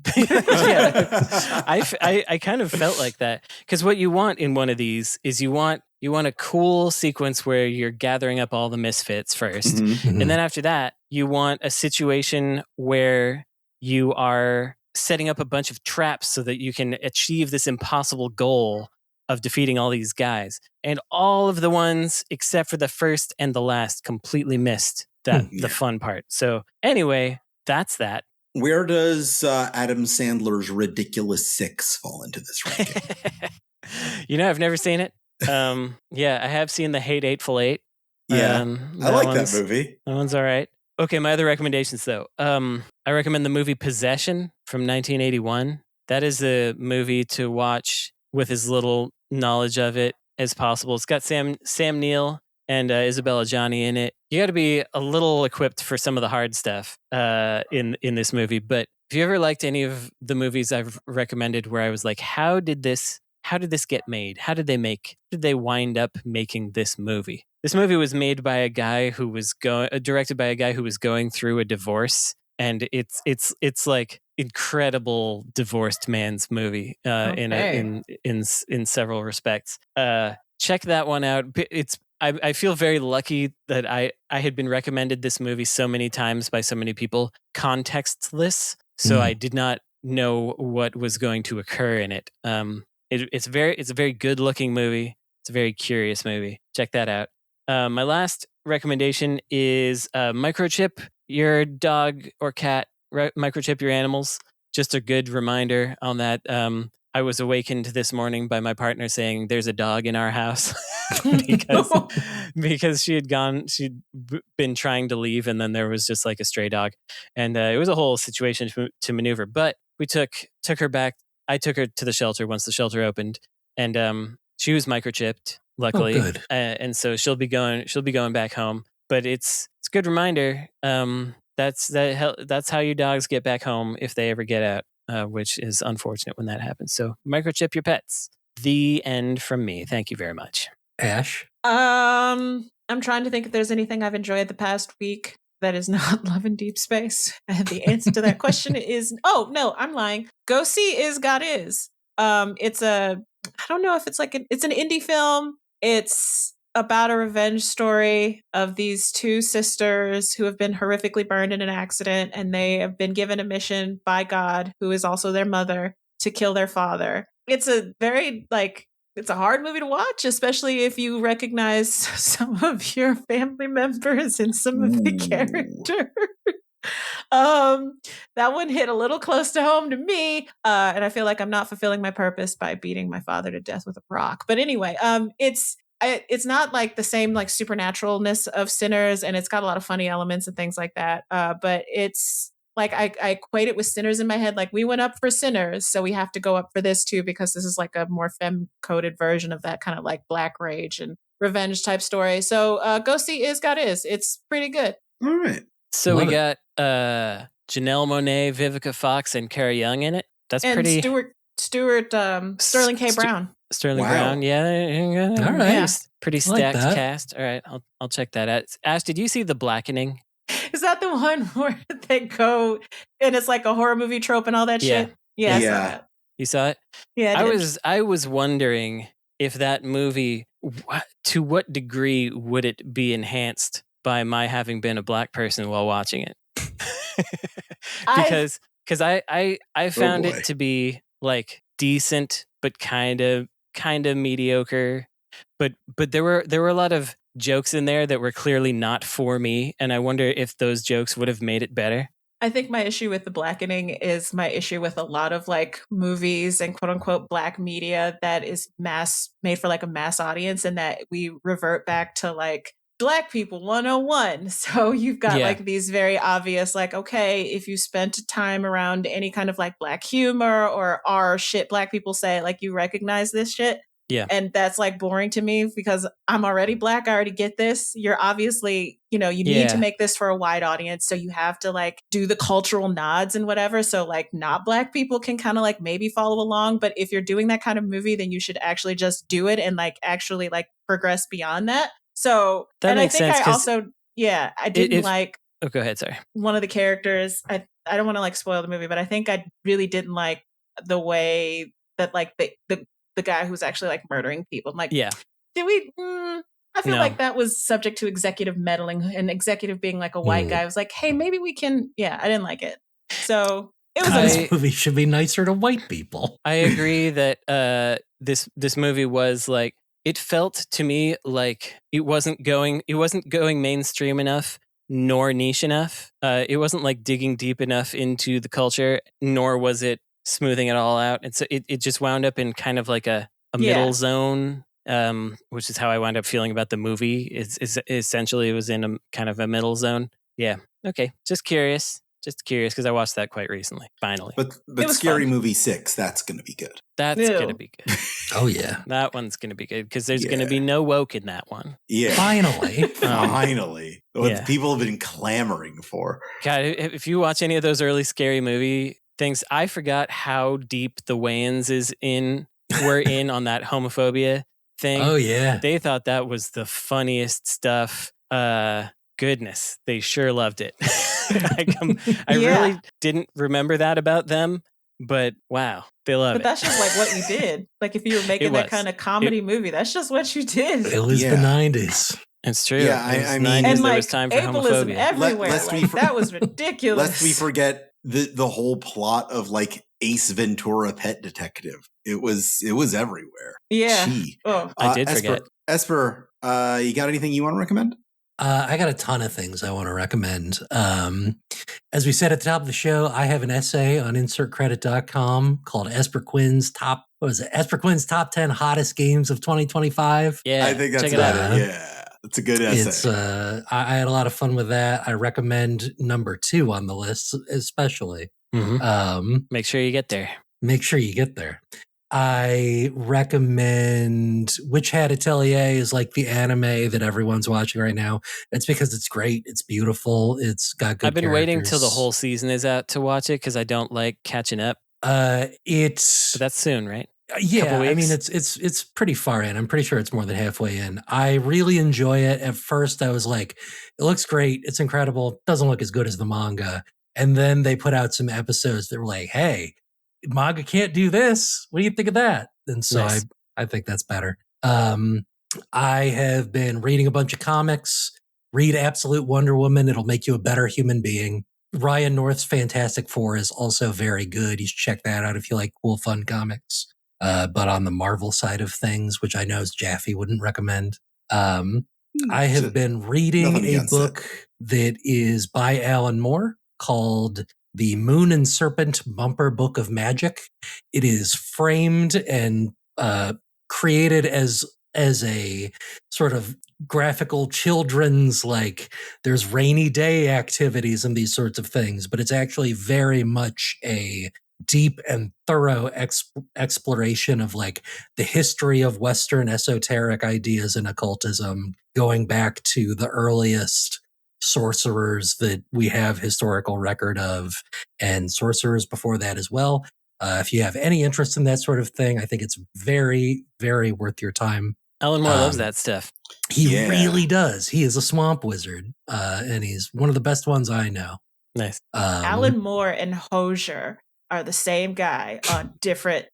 I kind of felt like that, because what you want in one of these is you want a cool sequence where you're gathering up all the misfits first, and then after that you want a situation where you are setting up a bunch of traps so that you can achieve this impossible goal of defeating all these guys. And all of the ones except for the first and the last completely missed the fun part. So anyway, that's that. Where does Adam Sandler's Ridiculous Six fall into this ranking? I've never seen it. I have seen The Hate Eightful Eight. Yeah, I like that movie. That one's all right. Okay, my other recommendations, though. I recommend the movie Possession from 1981. That is a movie to watch with as little knowledge of it as possible. It's got Sam Neill and Isabella Johnny in it. You got to be a little equipped for some of the hard stuff in this movie. But if you ever liked any of the movies I've recommended where I was like, how did this get made? How did they wind up making this movie? This movie was made by a guy who was directed by a guy who was going through a divorce, and it's like incredible divorced man's movie in several respects. Check that one out. I feel very lucky that I had been recommended this movie so many times by so many people, contextless, so I did not know what was going to occur in it. It's a very good looking movie. It's a very curious movie. Check that out. My last recommendation is microchip your dog or cat, microchip your animals. Just a good reminder on that. I was awakened this morning by my partner saying there's a dog in our house because she'd been trying to leave, and then there was just like a stray dog, and it was a whole situation to maneuver. But we took her back. I took her to the shelter once the shelter opened, and she was microchipped, luckily, and so she'll be going back home. But it's a good reminder. That's how your dogs get back home if they ever get out, which is unfortunate when that happens. So microchip your pets. The end from me. Thank you very much. Ash? I'm trying to think if there's anything I've enjoyed the past week that is not Love in Deep Space. And the answer to that question is, oh, no, I'm lying. Go see Is God Is. It's I don't know if it's it's an indie film. It's about a revenge story of these two sisters who have been horrifically burned in an accident, and they have been given a mission by God, who is also their mother, to kill their father. It's a very, it's a hard movie to watch, especially if you recognize some of your family members and some of the characters. That one hit a little close to home to me, and I feel like I'm not fulfilling my purpose by beating my father to death with a rock. But anyway, it's not like the same supernaturalness of Sinners, and it's got a lot of funny elements and things like that. But it's like I equate it with Sinners in my head. Like, we went up for Sinners, so we have to go up for this too, because this is like a more femme-coded version of that kind of like black rage and revenge type story. So go see Is God Is. It's pretty good. All right. So we got Janelle Monáe, Vivica Fox, and Cara Young in it. That's and pretty. Sterling K. Brown. Sterling Brown, yeah. All right. Yeah. Pretty stacked cast. All right, I'll check that out. Ash, did you see The Blackening? Is that the one where they go and it's like a horror movie trope and all that shit? Yeah, I saw that. You saw it? Yeah, I was wondering if that movie, to what degree would it be enhanced by my having been a black person while watching it? because I found it to be like decent, but kind of mediocre. But there were a lot of jokes in there that were clearly not for me, and I wonder if those jokes would have made it better. I think my issue with The Blackening is my issue with a lot of like movies and quote unquote black media that is made for like a mass audience, and that we revert back to like Black people 101. So you've got like these very obvious, like, okay, if you spent time around any kind of like black humor or our shit black people say, like, you recognize this shit. Yeah. And that's like boring to me because I'm already Black. I already get this. You're obviously, you need to make this for a wide audience. So you have to like do the cultural nods and whatever. So like not Black people can kind of like maybe follow along. But if you're doing that kind of movie, then you should actually just do it and like actually like progress beyond that. So, that and makes I think sense, I also, I didn't like. Oh, go ahead. Sorry. One of the characters, I don't want to like spoil the movie, but I think I really didn't like the way that like the guy who's actually like murdering people. I'm like, did we? I feel like that was subject to executive meddling, and executive being like a white guy was like, hey, maybe we can. Yeah, I didn't like it. So it was this movie should be nicer to white people. I agree that this movie was like, it felt to me like it wasn't going mainstream enough nor niche enough. It wasn't like digging deep enough into the culture, nor was it smoothing it all out. And so it just wound up in kind of like a middle zone, which is how I wound up feeling about the movie. It's essentially, it was in a kind of a middle zone. Yeah. Okay. Just curious because I watched that quite recently, finally. But Scary Movie 6, that's going to be good. That's going to be good. Oh, yeah. That one's going to be good because there's going to be no woke in that one. Yeah. Finally. Finally. What people have been clamoring for. God, if you watch any of those early Scary Movie things, I forgot how deep the Wayans were in on that homophobia thing. Oh, yeah. They thought that was the funniest stuff. Goodness, they sure loved it. I really didn't remember that about them, but wow, they love it. But that's just like what you did. Like if you were making that kind of comedy movie, that's just what you did. It was the 90s. It's true. Yeah, I mean, and there like was time for ableism homophobia everywhere. That was ridiculous. Lest we forget the whole plot of like Ace Ventura: Pet Detective. It was everywhere. Yeah. I did forget. Esper, you got anything you want to recommend? I got a ton of things I want to recommend. As we said at the top of the show, I have an essay on insertcredit.com called Esper Quinn's Top 10 Hottest Games of 2025. Yeah, I think that's about it. Yeah, it's a good essay. I had a lot of fun with that. I recommend number 2 on the list, especially. Mm-hmm. Make sure you get there. I recommend Witch Hat Atelier is like the anime that everyone's watching right now. It's because it's great. It's beautiful. It's got good I've been characters. waiting till the whole season is out to watch it because I don't like catching up. But that's soon, right? Yeah, I mean, it's pretty far in. I'm pretty sure it's more than halfway in. I really enjoy it. At first, I was like, it looks great. It's incredible. It doesn't look as good as the manga. And then they put out some episodes that were like, hey, manga can't do this. What do you think of that? And so nice. I think that's better. I have been reading a bunch of comics. Read Absolute Wonder Woman. It'll make you a better human being. Ryan North's Fantastic Four is also very good. You should check that out if you like cool, fun comics. But on the Marvel side of things, which I know Jaffe wouldn't recommend. I have been reading a book that is by Alan Moore called The Moon and Serpent Bumper Book of Magic. It is framed and created as a sort of graphical children's, like there's rainy day activities and these sorts of things, but it's actually very much a deep and thorough exploration of like the history of Western esoteric ideas and occultism, going back to the earliest sorcerers that we have historical record of, and sorcerers before that as well. If you have any interest in that sort of thing, I think it's very, very worth your time. Alan Moore loves that stuff. He really does. He is a swamp wizard, and he's one of the best ones I know. Nice. Alan Moore and Hosier are the same guy on different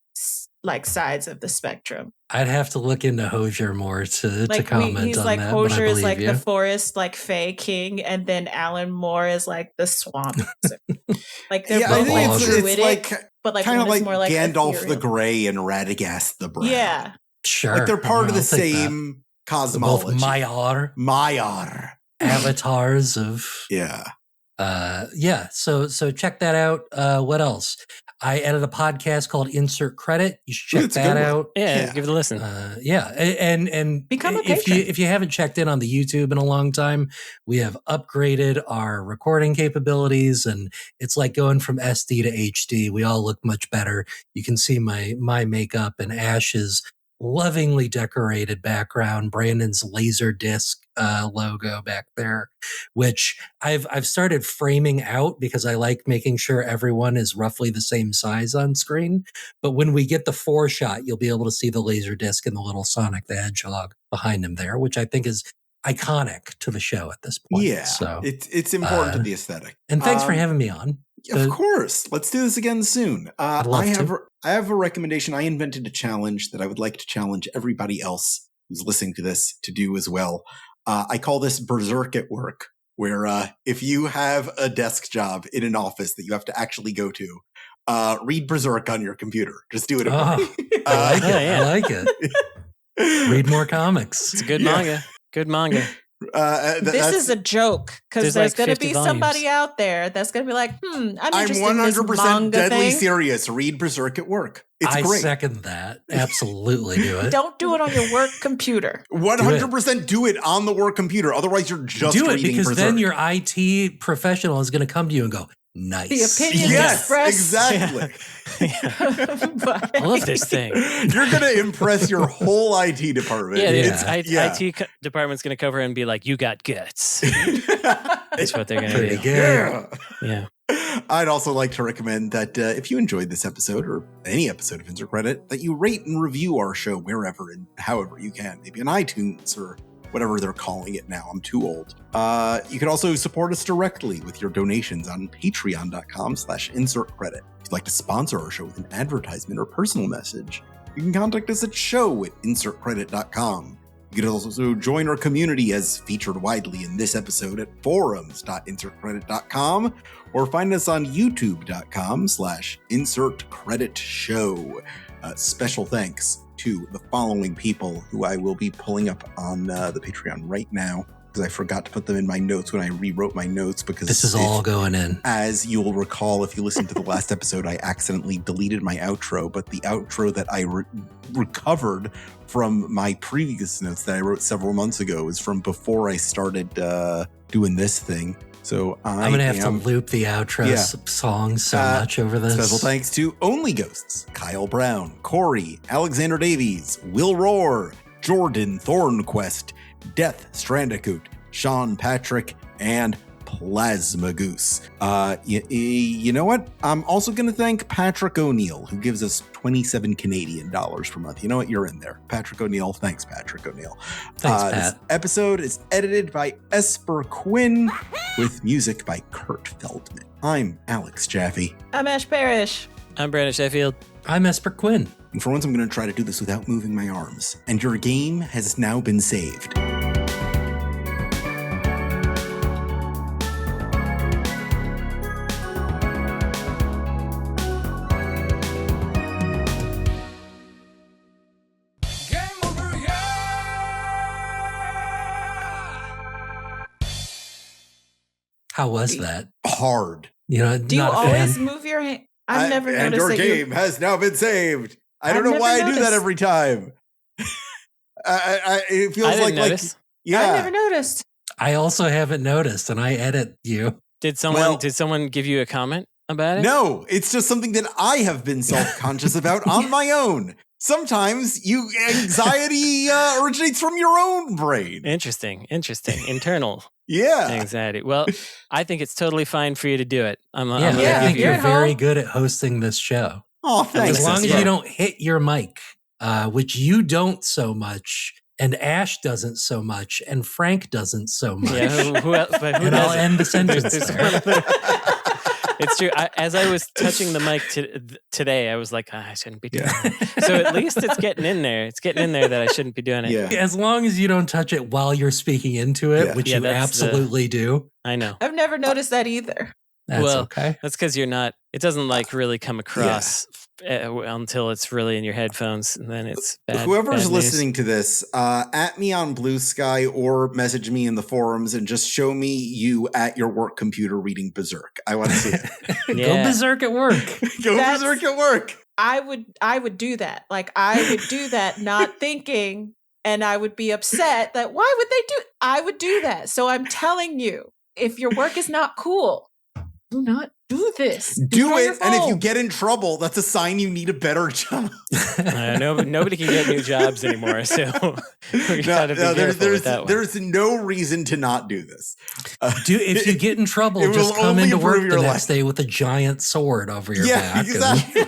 like sides of the spectrum. I'd have to look into Hosier more to comment he's on like, that. Hosier is like the forest, like Fae King, and then Alan Moore is like the swamp. Like they're both like druidic, but like kind of like more like Gandalf ethereal. the Grey and Radagast the Brown. Yeah, sure. Like they're part of the same cosmology. Both Maiar avatars of So check that out. What else? I edited a podcast called Insert Credit. You should check that out. Yeah, give it a listen. And become a patron. If you haven't checked in on the YouTube in a long time, we have upgraded our recording capabilities, and it's like going from SD to HD. We all look much better. You can see my makeup, and Ash's lovingly decorated background, Brandon's Laserdisc logo back there, which I've started framing out because I like making sure everyone is roughly the same size on screen. But when we get the 4-shot, you'll be able to see the Laserdisc and the little Sonic the Hedgehog behind him there, which I think is iconic to the show at this point. Yeah, so it's important to the aesthetic. And thanks for having me on. Of course. Let's do this again soon. I have a recommendation. I invented a challenge that I would like to challenge everybody else who's listening to this to do as well. I call this Berserk at Work, where if you have a desk job in an office that you have to actually go to, read Berserk on your computer. Just do it. I like it. I like it. Read more comics. It's a good manga. Good manga. This is a joke because there's going to be volumes. Somebody out there that's going to be like, I'm interested 100% in this manga deadly thing. serious. Read Berserk at Work. It's I great. second that. Absolutely do it. Don't do it on your work computer. 100% do it on the work computer. Otherwise, you're just do it reading because Berserk. Then your IT professional is going to come to you and go, nice. The opinion Yes, expressed. exactly. I love this thing. You're going to impress your whole IT department. IT department's going to cover and be like, you got guts. That's what they're going to do. Yeah. I'd also like to recommend that if you enjoyed this episode or any episode of Insert Credit, that you rate and review our show wherever and however you can. Maybe on iTunes or whatever they're calling it now. I'm too old. You can also support us directly with your donations on patreon.com/insertcredit. If you'd like to sponsor our show with an advertisement or personal message, you can contact us at show@insertcredit.com. You can also join our community as featured widely in this episode at forums.insertcredit.com or find us on youtube.com/insertcreditshow. Special thanks to the following people who I will be pulling up on the Patreon right now because I forgot to put them in my notes when I rewrote my notes because this is all going in. As you will recall, if you listened to the last episode, I accidentally deleted my outro, but the outro that I recovered from my previous notes that I wrote several months ago is from before I started doing this thing. So I'm going to have to loop the outro song so much over this. Special thanks to Only Ghosts, Kyle Brown, Corey, Alexander Davies, Will Roar, Jordan Thornquest, Death Strandicoot, Sean Patrick, and Plasma Goose. You know what? I'm also going to thank Patrick O'Neill, who gives us 27 Canadian dollars per month. You know what? You're in there. Patrick O'Neill. Thanks, Patrick O'Neill. Thanks, Pat. This episode is edited by Esper Quinn with music by Kurt Feldman. I'm Alex Jaffe. I'm Ash Parrish. I'm Brandon Sheffield. I'm Esper Quinn. And for once, I'm going to try to do this without moving my arms. And your game has now been saved. How was that? Hard. You know, do you always move your hand? I've never noticed and your that game has now been saved. I don't know why I do that every time. It feels like yeah. I never noticed. I also haven't noticed, and I edit you. Did someone give you a comment about it? No, it's just something that I have been self-conscious about on my own. Sometimes anxiety originates from your own brain. Interesting. Internal. Yeah. Anxiety. Well, I think it's totally fine for you to do it. I think you're very good at hosting this show. Oh, thanks. As long as you don't hit your mic, which you don't so much, and Ash doesn't so much, and Frank doesn't so much. Yeah, who else? But who and I'll end the sentence there. It's true. As I was touching the mic today, I was like, I shouldn't be doing it. So at least it's getting in there. It's getting in there that I shouldn't be doing it. Yeah. As long as you don't touch it while you're speaking into it, which you absolutely do. I know. I've never noticed that either. That's okay. That's because you're not. It doesn't really come across until it's really in your headphones, and then it's bad. Whoever's bad listening to this, at me on Blue Sky or message me in the forums and just show me you at your work computer reading Berserk. I want to see it. Go Berserk at work. Berserk at work. I would do that. Like I would do that, not thinking, and I would be upset that why would they do? I would do that. So I'm telling you, if your work is not cool, do not Do this. Do it, and if you get in trouble, that's a sign you need a better job. Nobody can get new jobs anymore, so we gotta be careful with that one. There's no reason to not do this. If you get in trouble, just come into work the next day with a giant sword over your back. Exactly.